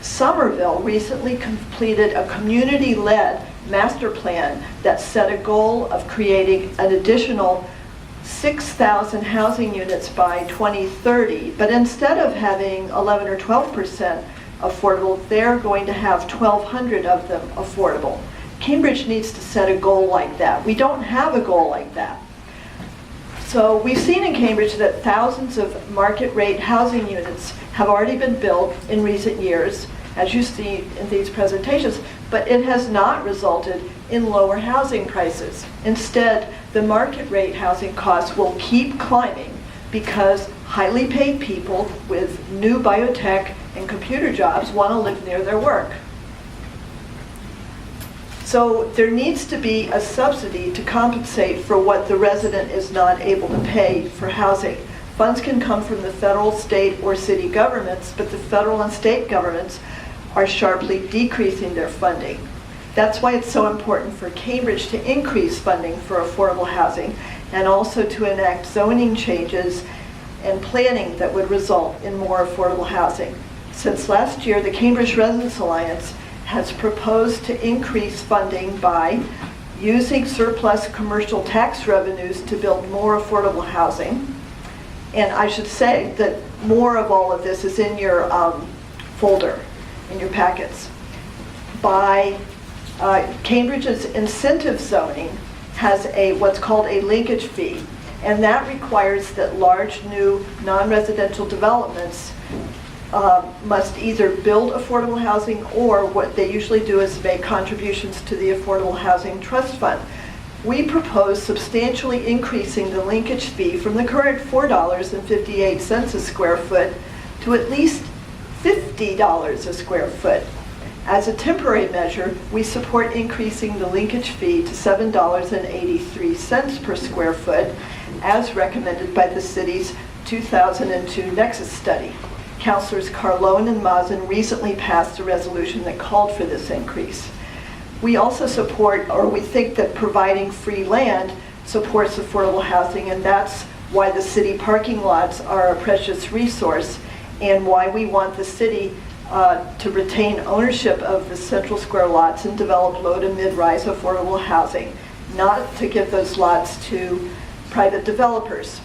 Somerville recently completed a community-led master plan that set a goal of creating an additional 6,000 housing units by 2030, but instead of having 11 or 12% affordable, they're going to have 1,200 of them affordable. Cambridge needs to set a goal like that. We don't have a goal like that. So we've seen in Cambridge that thousands of market rate housing units have already been built in recent years, as you see in these presentations, but it has not resulted in lower housing prices. Instead, the market rate housing costs will keep climbing because highly paid people with new biotech and computer jobs want to live near their work. So there needs to be a subsidy to compensate for what the resident is not able to pay for housing. Funds can come from the federal, state, or city governments, but the federal and state governments are sharply decreasing their funding. That's why it's so important for Cambridge to increase funding for affordable housing and also to enact zoning changes and planning that would result in more affordable housing. Since last year, the Cambridge Residents Alliance has proposed to increase funding by using surplus commercial tax revenues to build more affordable housing. And I should say that more of all of this is in your folder, in your packets. By Cambridge's incentive zoning has what's called a linkage fee, and that requires that large new non-residential developments must either build affordable housing, or what they usually do is make contributions to the Affordable Housing Trust Fund. We propose substantially increasing the linkage fee from the current $4.58 a square foot to at least $50 a square foot. As a temporary measure, we support increasing the linkage fee to $7.83 per square foot, as recommended by the city's 2002 Nexus study. Councilors Carlone and Mazin recently passed a resolution that called for this increase. We also support, or we think that providing free land supports affordable housing, and that's why the city parking lots are a precious resource, and why we want the city to retain ownership of the Central Square lots and develop low to mid-rise affordable housing, not to give those lots to private developers.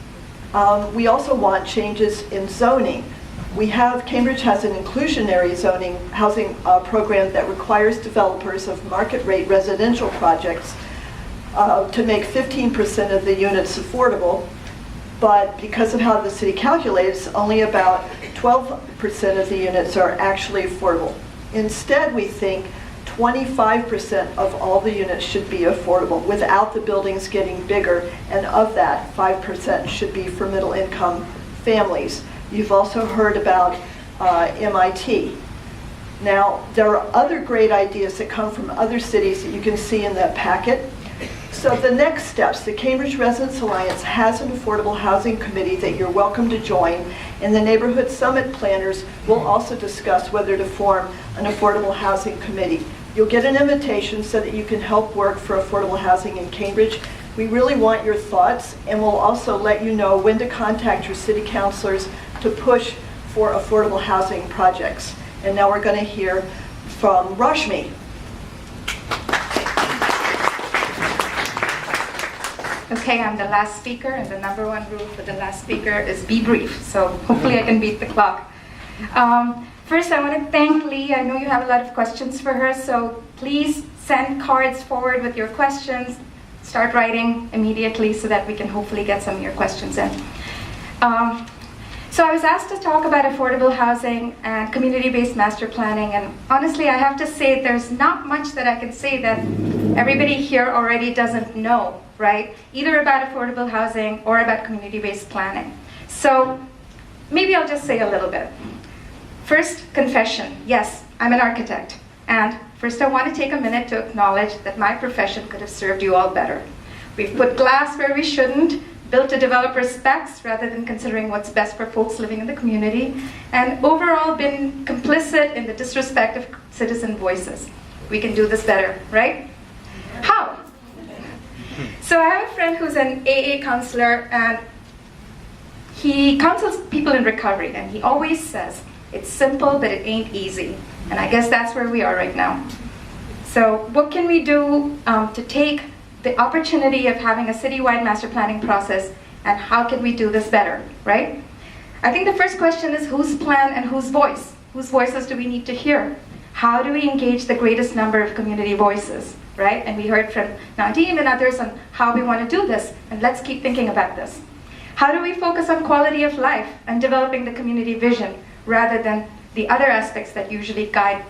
We also want changes in zoning. Cambridge has an inclusionary zoning housing program that requires developers of market rate residential projects to make 15% of the units affordable, but because of how the city calculates, only about 12% of the units are actually affordable. Instead, we think 25% of all the units should be affordable without the buildings getting bigger, and of that, 5% should be for middle income families. You've also heard about MIT. Now, there are other great ideas that come from other cities that you can see in the packet. So the next steps, the Cambridge Residents Alliance has an affordable housing committee that you're welcome to join, and the Neighborhood Summit planners will also discuss whether to form an affordable housing committee. You'll get an invitation so that you can help work for affordable housing in Cambridge. We really want your thoughts, and we'll also let you know when to contact your city councilors to push for affordable housing projects. And now we're going to hear from Rashmi. Okay, I'm the last speaker, and the number one rule for the last speaker is be brief. So hopefully I can beat the clock. First, I want to thank Lee. I know you have a lot of questions for her, so please send cards forward with your questions. Start writing immediately so that we can hopefully get some of your questions in. So I was asked to talk about affordable housing and community-based master planning, and honestly, I have to say there's not much that I can say that everybody here already doesn't know, right? Either about affordable housing or about community-based planning. So maybe I'll just say a little bit. First, confession. Yes, I'm an architect. And first I want to take a minute to acknowledge that my profession could have served you all better. We've put glass where we shouldn't, built to developer specs rather than considering what's best for folks living in the community, and overall been complicit in the disrespect of citizen voices. We can do this better, right? How? So I have a friend who's an AA counselor, and he counsels people in recovery, and he always says, it's simple, but it ain't easy. And I guess that's where we are right now. So what can we do to take the opportunity of having a citywide master planning process, and how can we do this better, right? I think the first question is whose plan and whose voice? Whose voices do we need to hear? How do we engage the greatest number of community voices, right? And we heard from Nadeem and others on how we want to do this, and let's keep thinking about this. How do we focus on quality of life and developing the community vision rather than the other aspects that usually guide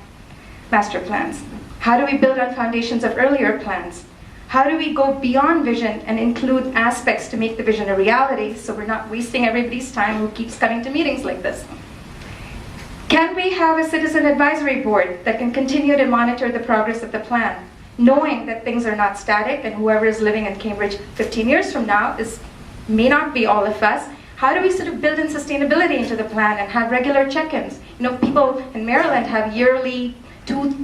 master plans? How do we build on foundations of earlier plans? How do we go beyond vision and include aspects to make the vision a reality so we're not wasting everybody's time who keeps coming to meetings like this? Can we have a citizen advisory board that can continue to monitor the progress of the plan, knowing that things are not static and whoever is living in Cambridge 15 years from now may not be all of us? How do we sort of build in sustainability into the plan and have regular check-ins? You know, people in Maryland have yearly,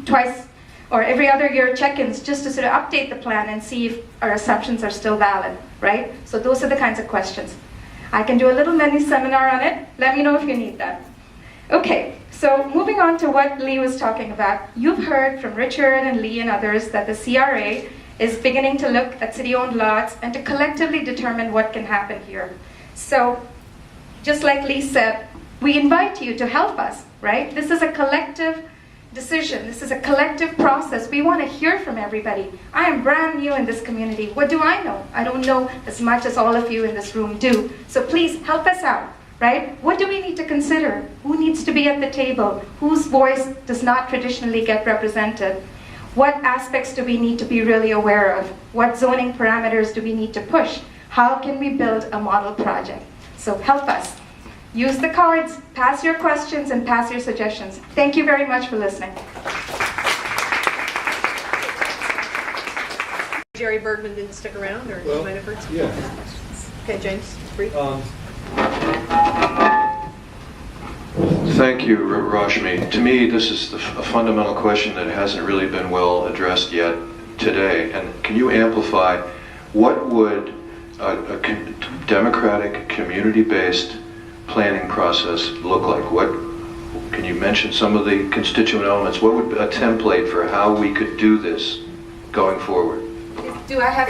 twice or every other year check-ins just to sort of update the plan and see if our assumptions are still valid, right? So those are the kinds of questions. I can do a little mini seminar on it. Let me know if you need that. Okay, so moving on to what Lee was talking about. You've heard from Richard and Lee and others that the CRA is beginning to look at city-owned lots and to collectively determine what can happen here. So, just like Lee said, we invite you to help us, right? This is a collective decision. This is a collective process. We want to hear from everybody. I am brand new in this community. What do I know? I don't know as much as all of you in this room do. So please help us out, right? What do we need to consider? Who needs to be at the table? Whose voice does not traditionally get represented? What aspects do we need to be really aware of? What zoning parameters do we need to push? How can we build a model project? So help us. Use the cards, pass your questions, and pass your suggestions. Thank you very much for listening. Jerry Bergman didn't stick around, or you might have heard some? Yeah. Okay, James, brief. Thank you, Rashmi. To me, this is a fundamental question that hasn't really been well addressed yet today. And can you amplify what would a democratic, community-based planning process look like? What can you mention some of the constituent elements? What would a template for how we could do this going forward? Do I have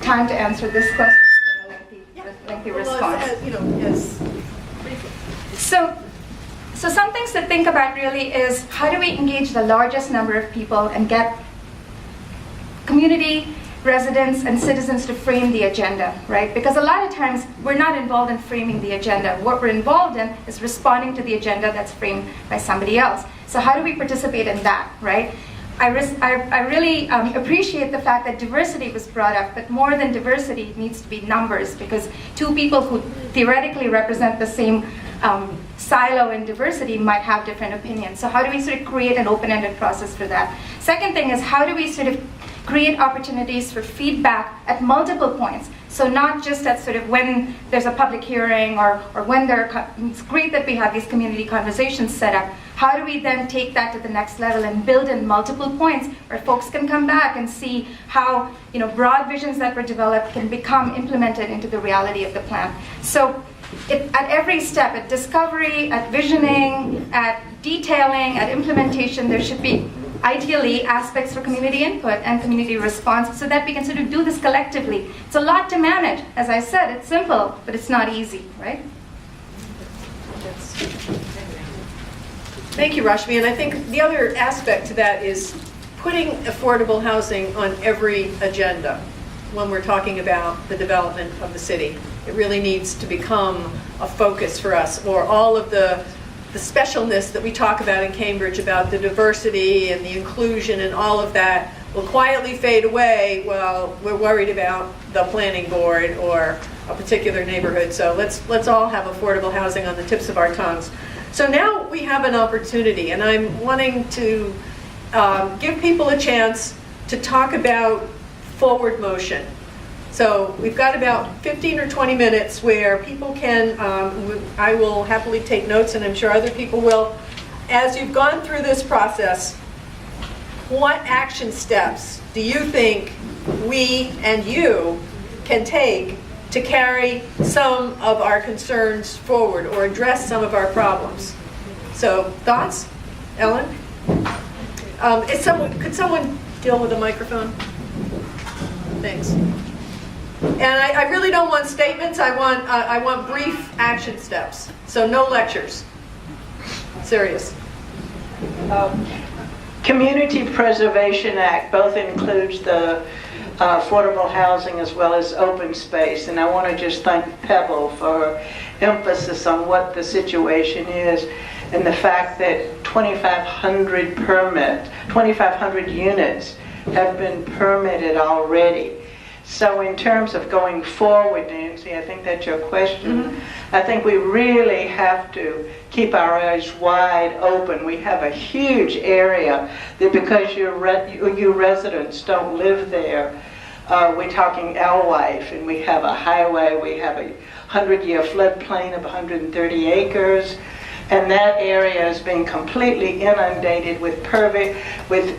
time to answer this question? Lengthy response. Yes. So some things to think about really is how do we engage the largest number of people and get community residents and citizens to frame the agenda, right? Because a lot of times we're not involved in framing the agenda. What we're involved in is responding to the agenda that's framed by somebody else. So how do we participate in that, right? I really appreciate the fact that diversity was brought up, but more than diversity needs to be numbers, because two people who theoretically represent the same silo in diversity might have different opinions. So how do we sort of create an open-ended process for that? Second thing is how do we sort of create opportunities for feedback at multiple points. So not just at sort of when there's a public hearing or when it's great that we have these community conversations set up. How do we then take that to the next level and build in multiple points where folks can come back and see how broad visions that were developed can become implemented into the reality of the plan. So at every step, at discovery, at visioning, at detailing, at implementation, there should be ideally aspects for community input and community response so that we can sort of do this collectively. It's a lot to manage. As I said, it's simple, but it's not easy, right? Thank you, Rashmi. And I think the other aspect to that is putting affordable housing on every agenda when we're talking about the development of the city. It really needs to become a focus for us, or all of the specialness that we talk about in Cambridge about the diversity and the inclusion and all of that will quietly fade away while we're worried about the planning board or a particular neighborhood. So let's all have affordable housing on the tips of our tongues. So now we have an opportunity, and I'm wanting to give people a chance to talk about forward motion. So we've got about 15 or 20 minutes where people can, I will happily take notes, and I'm sure other people will. As you've gone through this process, what action steps do you think we and you can take to carry some of our concerns forward or address some of our problems? So thoughts? Ellen? Could someone deal with a microphone? Thanks. And I really don't want statements. I want brief action steps. So no lectures. Serious. Community Preservation Act both includes the affordable housing as well as open space. And I want to just thank Pebble for emphasis on what the situation is and the fact that 2,500 units have been permitted already. So in terms of going forward, Nancy, I think that's your question. Mm-hmm. I think we really have to keep our eyes wide open. We have a huge area that because you residents don't live there, we're talking Alewife, and we have a highway, we have a 100-year floodplain of 130 acres. and that area is being completely inundated with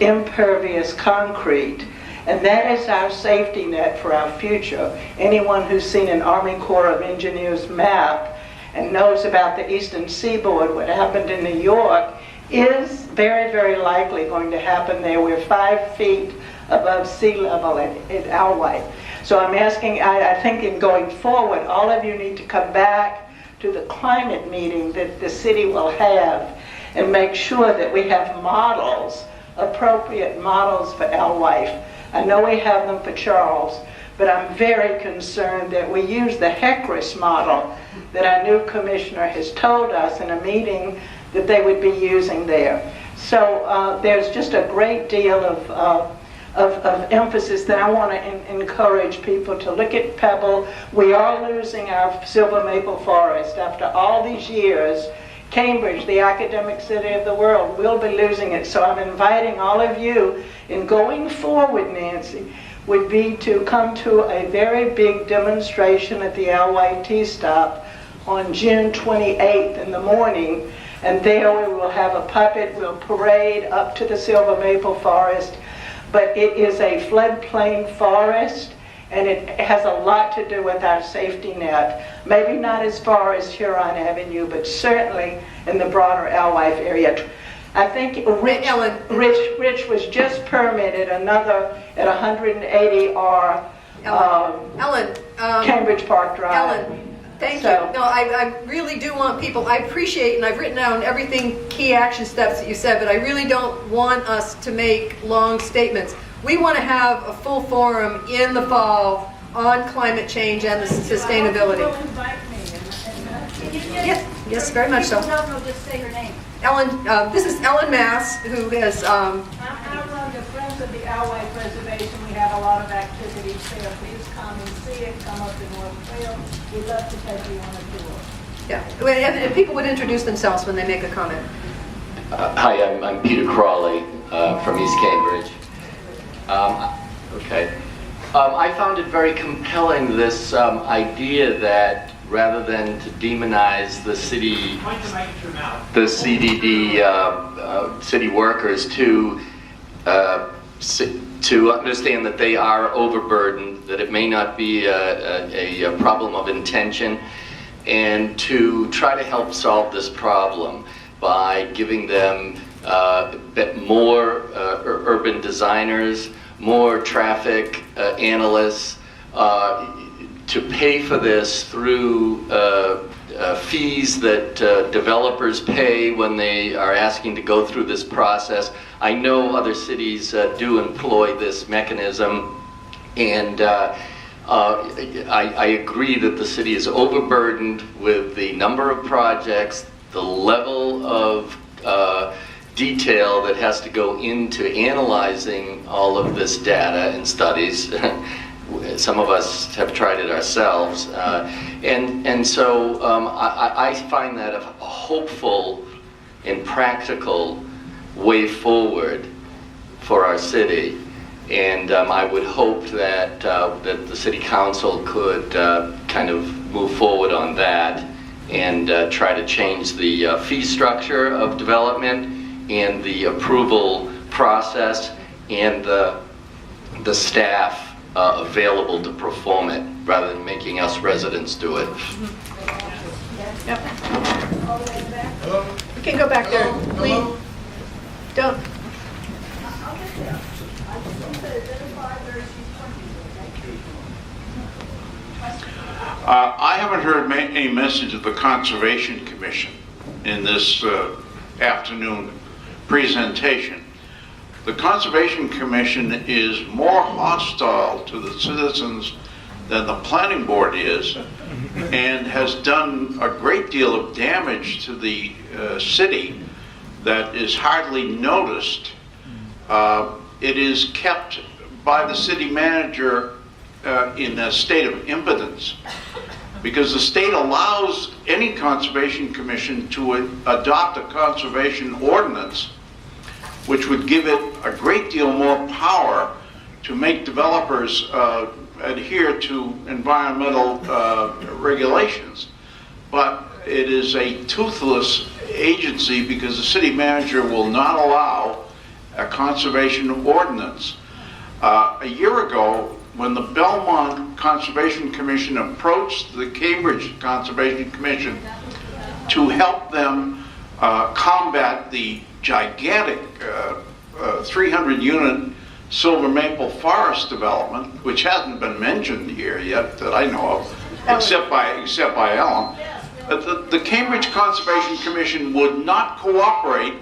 impervious concrete. And that is our safety net for our future. Anyone who's seen an Army Corps of Engineers map and knows about the Eastern Seaboard, what happened in New York, is very, very likely going to happen there. We're 5 feet above sea level at Alwite. So I'm asking, I think in going forward, all of you need to come back to the climate meeting that the city will have and make sure that we have models, appropriate models for Alwite. I know we have them for Charles, but I'm very concerned that we use the HECRIS model that our new commissioner has told us in a meeting that they would be using there. So there's just a great deal of emphasis that I want to encourage people to look at Pebble. We are losing our silver maple forest. After all these years, Cambridge, the academic city of the world, will be losing it. So I'm inviting all of you in going forward, Nancy, would be to come to a very big demonstration at the Alwite T-Stop on June 28th in the morning. And there we will have a puppet, we'll parade up to the silver maple forest. But it is a floodplain forest, and it has a lot to do with our safety net. Maybe not as far as Huron Avenue, but certainly in the broader Alwite area. I think Rich was just permitted another at 180R Cambridge Park Drive. Ellen, thank you. No, I really do want people, I appreciate, and I've written down everything, key action steps that you said, but I really don't want us to make long statements. We want to have a full forum in the fall on climate change and the sustainability. Yes, very much so. Just say her name. Ellen, this is Ellen Mass, who has... I'm on the Friends of the Alwite Preservation. We have a lot of activities there. Please come and see it. Come up to North Trail. We'd love to take you on a tour. Yeah, and people would introduce themselves when they make a comment. Hi, I'm Peter Crawley from East Cambridge. I found it very compelling, this idea that rather than to demonize the city, the CDD city workers, to understand that they are overburdened, that it may not be a problem of intention, and to try to help solve this problem by giving them more urban designers, more traffic analysts, to pay for this through fees that developers pay when they are asking to go through this process. I know other cities do employ this mechanism, and I agree that the city is overburdened with the number of projects, the level of detail that has to go into analyzing all of this data and studies. Some of us have tried it ourselves, and so I find that a hopeful and practical way forward for our city, and I would hope that that the City Council could kind of move forward on that and try to change the fee structure of development and the approval process and the staff available to perform it, rather than making us residents do it. Yep. We can go back there, please. Don't. I haven't heard any message of the Conservation Commission in this afternoon presentation. The Conservation Commission is more hostile to the citizens than the Planning Board is, and has done a great deal of damage to the city that is hardly noticed. It is kept by the city manager in a state of impotence, because the state allows any Conservation Commission to adopt a conservation ordinance which would give it a great deal more power to make developers adhere to environmental regulations. But it is a toothless agency because the city manager will not allow a conservation ordinance. A year ago, when the Belmont Conservation Commission approached the Cambridge Conservation Commission to help them combat the gigantic 300-unit Silver Maple Forest development, which hasn't been mentioned here yet that I know of, except by Ellen. But the Cambridge Conservation Commission would not cooperate,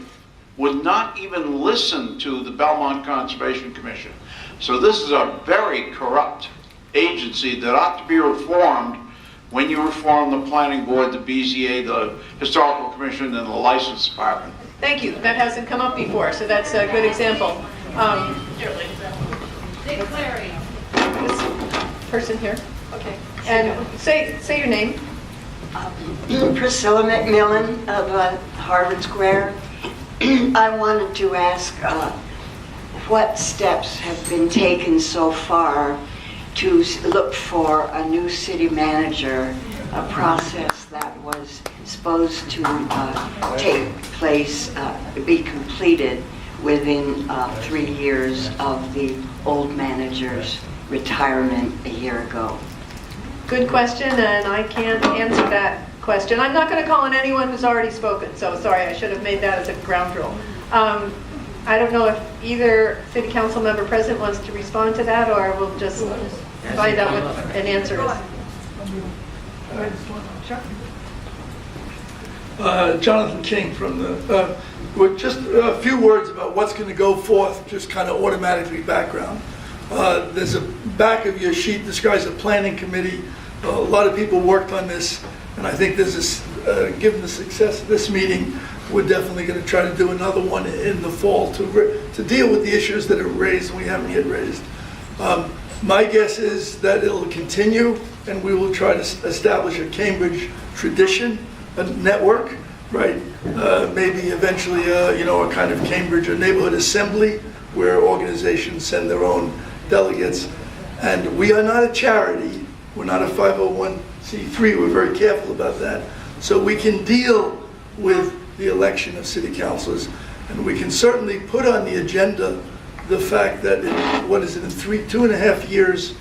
would not even listen to the Belmont Conservation Commission. So this is a very corrupt agency that ought to be reformed when you reform the planning board, the BZA, the historical commission, and the license department. Thank you. That hasn't come up before, so that's a good example. Dick Clary. This person here. Okay. And say your name. Priscilla McMillan of Harvard Square. I wanted to ask what steps have been taken so far to look for a new city manager, a process that was supposed to take place, be completed within 3 years of the old manager's retirement a year ago. Good question, and I can't answer that question. I'm not going to call on anyone who's already spoken, so sorry, I should have made that as a ground rule. I don't know if either city council member present wants to respond to that, or we'll just find out what an answer is. Sure. Jonathan King from the, with just a few words about what's going to go forth, just kind of automatically background. There's a back of your sheet describes a planning committee. A lot of people worked on this, and I think this is, given the success of this meeting, we're definitely going to try to do another one in the fall to deal with the issues that are raised and we haven't yet raised. My guess is that it'll continue, and we will try to establish a Cambridge tradition, a network, right? Maybe eventually, a kind of Cambridge or neighborhood assembly where organizations send their own delegates. And we are not a charity. We're not a 501c3. We're very careful about that. So we can deal with the election of city councilors, and we can certainly put on the agenda the fact that in 2.5 years,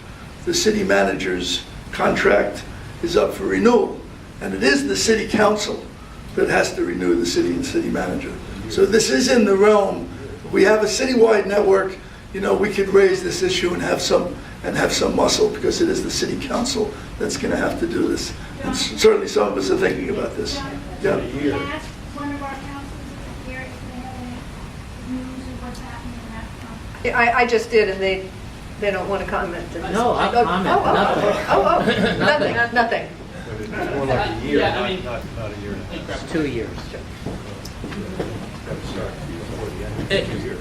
the city manager's contract is up for renewal. And it is the city council that has to renew the city and city manager. So this is in the realm. We have a citywide network. We could raise this issue and have some muscle, because it is the city council that's going to have to do this. And certainly some of us are thinking about this. Yeah. Can I ask one of our councilors here if they have any news of what's happening in that front? I just did, and they don't want to comment. No, I'll comment. Nothing. Nothing. It's more like a year, Yeah, I mean- not a year and a half. It's 2 years.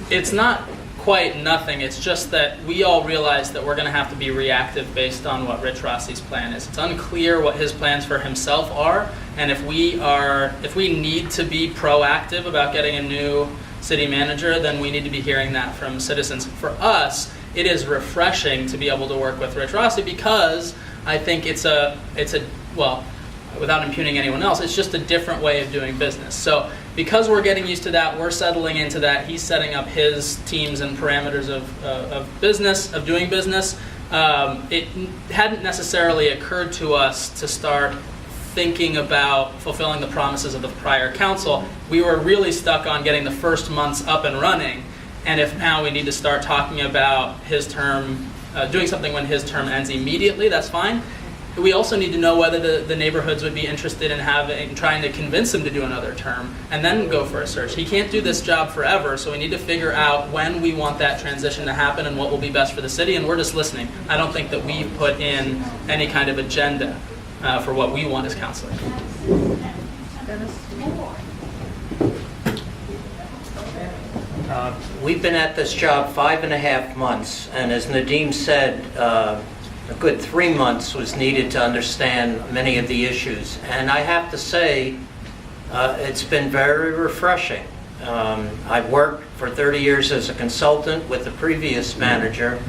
It's not quite nothing. It's just that we all realize that we're going to have to be reactive based on what Rich Rossi's plan is. It's unclear what his plans for himself are, and if we need to be proactive about getting a new city manager, then we need to be hearing that from citizens. For us, it is refreshing to be able to work with Rich Rossi, because I think it's well, without impugning anyone else, it's just a different way of doing business. So because we're getting used to that, we're settling into that, he's setting up his teams and parameters of doing business. It hadn't necessarily occurred to us to start thinking about fulfilling the promises of the prior council. We were really stuck on getting the first months up and running, and if now we need to start talking about his term, doing something when his term ends immediately, that's fine. We also need to know whether the neighborhoods would be interested in trying to convince him to do another term, and then go for a search. He can't do this job forever, so we need to figure out when we want that transition to happen and what will be best for the city, and we're just listening. I don't think that we've put in any kind of agenda for what we want as councilors. We've been at this job 5.5 months, and as Nadeem said, a good 3 months was needed to understand many of the issues. And I have to say, it's been very refreshing. I've worked for 30 years as a consultant with the previous manager,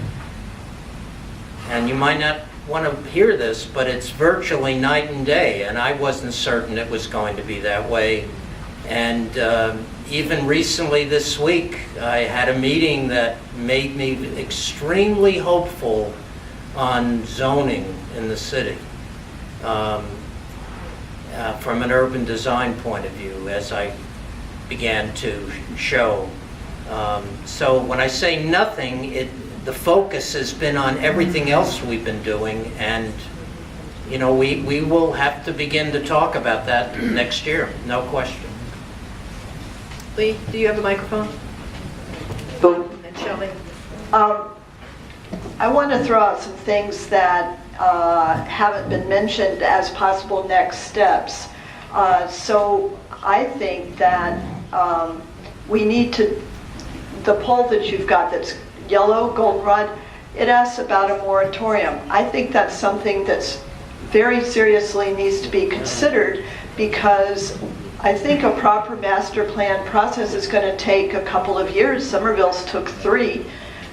and you might not want to hear this, but it's virtually night and day, and I wasn't certain it was going to be that way. And even recently this week, I had a meeting that made me extremely hopeful on zoning in the city from an urban design point of view, as I began to show. So when I say nothing, the focus has been on everything else we've been doing, and you know, we will have to begin to talk about that next year, no question. Lee, do you have a microphone? Boom. And Shelley? I want to throw out some things that haven't been mentioned as possible next steps. So I think that we need to, the poll that you've got that's yellow, goldenrod, it asks about a moratorium. I think that's something that's very seriously needs to be considered, because I think a proper master plan process is going to take a couple of years. Somerville's took 3.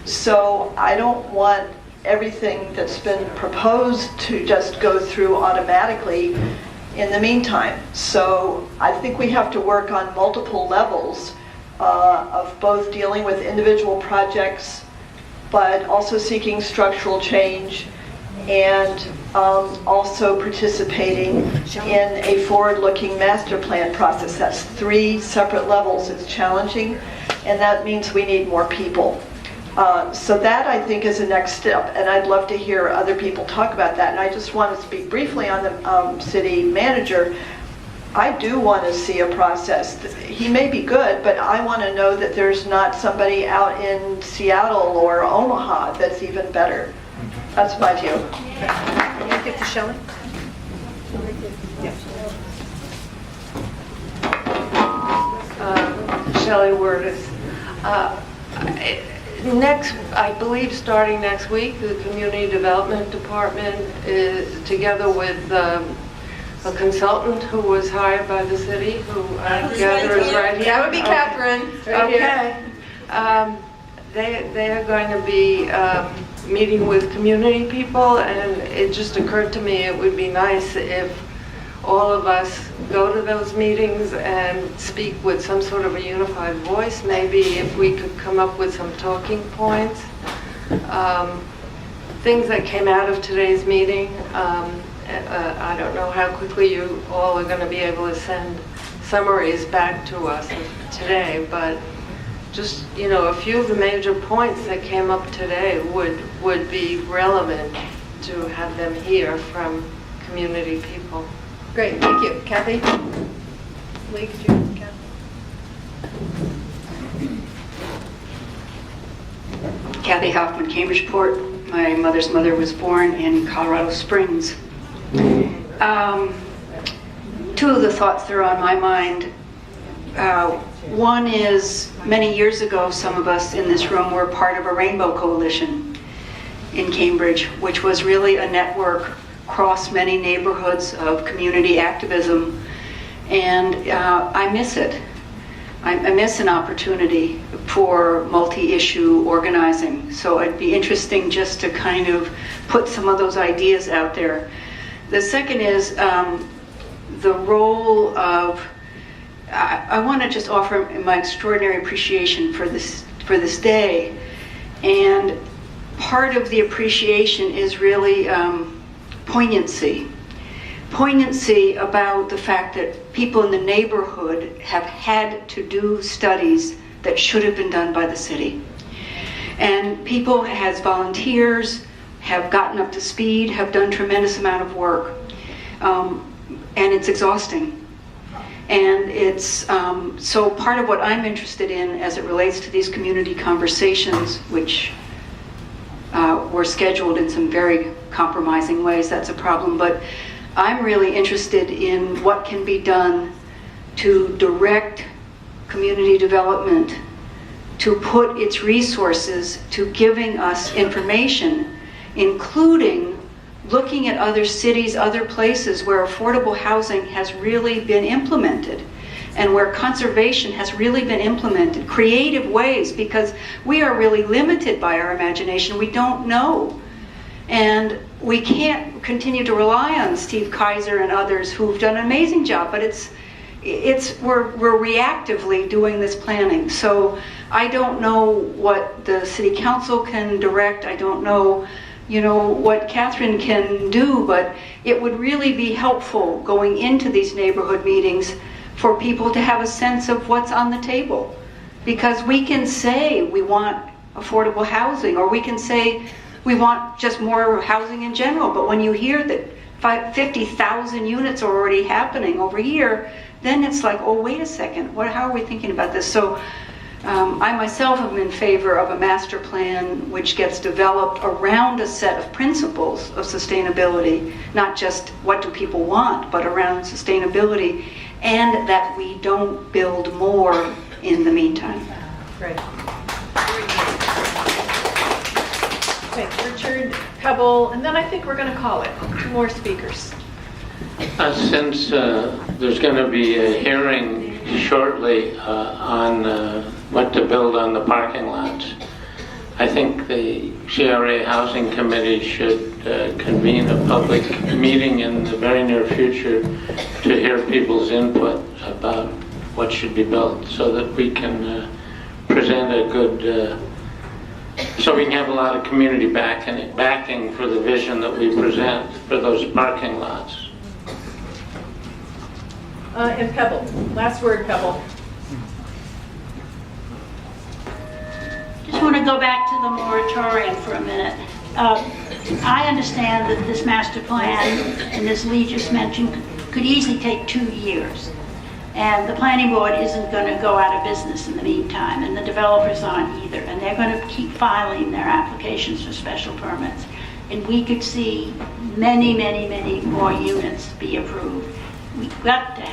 So I don't want everything that's been proposed to just go through automatically in the meantime. So I think we have to work on multiple levels of both dealing with individual projects, but also seeking structural change, and also participating in a forward-looking master plan process. That's 3 separate levels. It's challenging, and that means we need more people. So that, I think, is the next step, and I'd love to hear other people talk about that. And I just want to speak briefly on the city manager. I do want to see a process. He may be good, but I want to know that there's not somebody out in Seattle or Omaha that's even better. That's my view. Can you get to Shelley? Shelley Wurtis. I believe starting next week, the Community Development Department is together with a consultant who was hired by the city, who I gather is right here. That would be Catherine. Okay. They are going to be meeting with community people, and it just occurred to me it would be nice if all of us go to those meetings and speak with some sort of a unified voice. Maybe if we could come up with some talking points. Things that came out of today's meeting, I don't know how quickly you all are going to be able to send summaries back to us today, but just, you know, a few of the major points that came up today would be relevant to have them hear from community people. Great, thank you. Kathy? Lee, could you, Kathy? Kathy Hoffman, Cambridgeport. My mother's mother was born in Colorado Springs. 2 of the thoughts that are on my mind. One is, many years ago, some of us in this room were part of a Rainbow Coalition in Cambridge, which was really a network across many neighborhoods of community activism, and I miss it. I miss an opportunity for multi-issue organizing. So it'd be interesting just to kind of put some of those ideas out there. The second is the role of, I want to just offer my extraordinary appreciation for this day. And part of the appreciation is really poignancy. Poignancy about the fact that people in the neighborhood have had to do studies that should have been done by the city. And people as volunteers have gotten up to speed, have done tremendous amount of work. And it's exhausting. And it's, so part of what I'm interested in as it relates to these community conversations, which were scheduled in some very compromising ways, that's a problem, but I'm really interested in what can be done to direct community development to put its resources to giving us information, including looking at other cities, other places where affordable housing has really been implemented and where conservation has really been implemented, creative ways, because we are really limited by our imagination. We don't know. And we can't continue to rely on Steve Kaiser and others who've done an amazing job, but we're reactively doing this planning. So I don't know what the city council can direct. I don't know, what Catherine can do, but it would really be helpful going into these neighborhood meetings for people to have a sense of what's on the table. Because we can say we want affordable housing, or we can say we want just more housing in general, but when you hear that 50,000 units are already happening over here, then it's like, oh, wait a second, how are we thinking about this? So I myself am in favor of a master plan which gets developed around a set of principles of sustainability, not just what do people want, but around sustainability, and that we don't build more in the meantime. Great. Okay, Richard, Pebble, and then I think we're going to call it. 2 more speakers. Since there's going to be a hearing shortly on what to build on the parking lots, I think the CRA Housing Committee should convene a public meeting in the very near future to hear people's input about what should be built, so that we can present a good, so we can have a lot of community backing for the vision that we present for those parking lots. And Pebble, last word, Pebble. Just want to go back to the moratorium for a minute. I understand that this master plan, and as Lee just mentioned, could easily take 2 years. And the planning board isn't going to go out of business in the meantime, and the developers aren't either. And they're going to keep filing their applications for special permits. And we could see many, many, many more units be approved. We've got to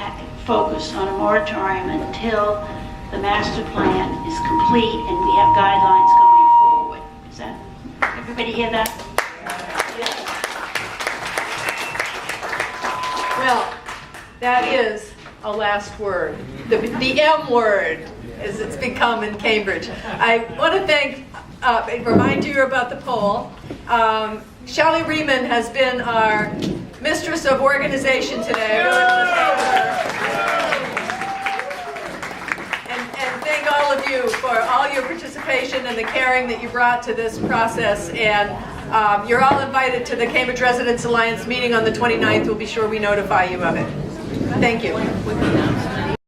focus on a moratorium until the master plan is complete and we have guidelines going forward. Is that, everybody hear that? Well, that is a last word. The M word, as it's become in Cambridge. I want to remind you about the poll. Shelley Riemann has been our mistress of organization today. And thank all of you for all your participation and the caring that you brought to this process. And you're all invited to the Cambridge Residents Alliance meeting on the 29th. We'll be sure we notify you of it. Thank you.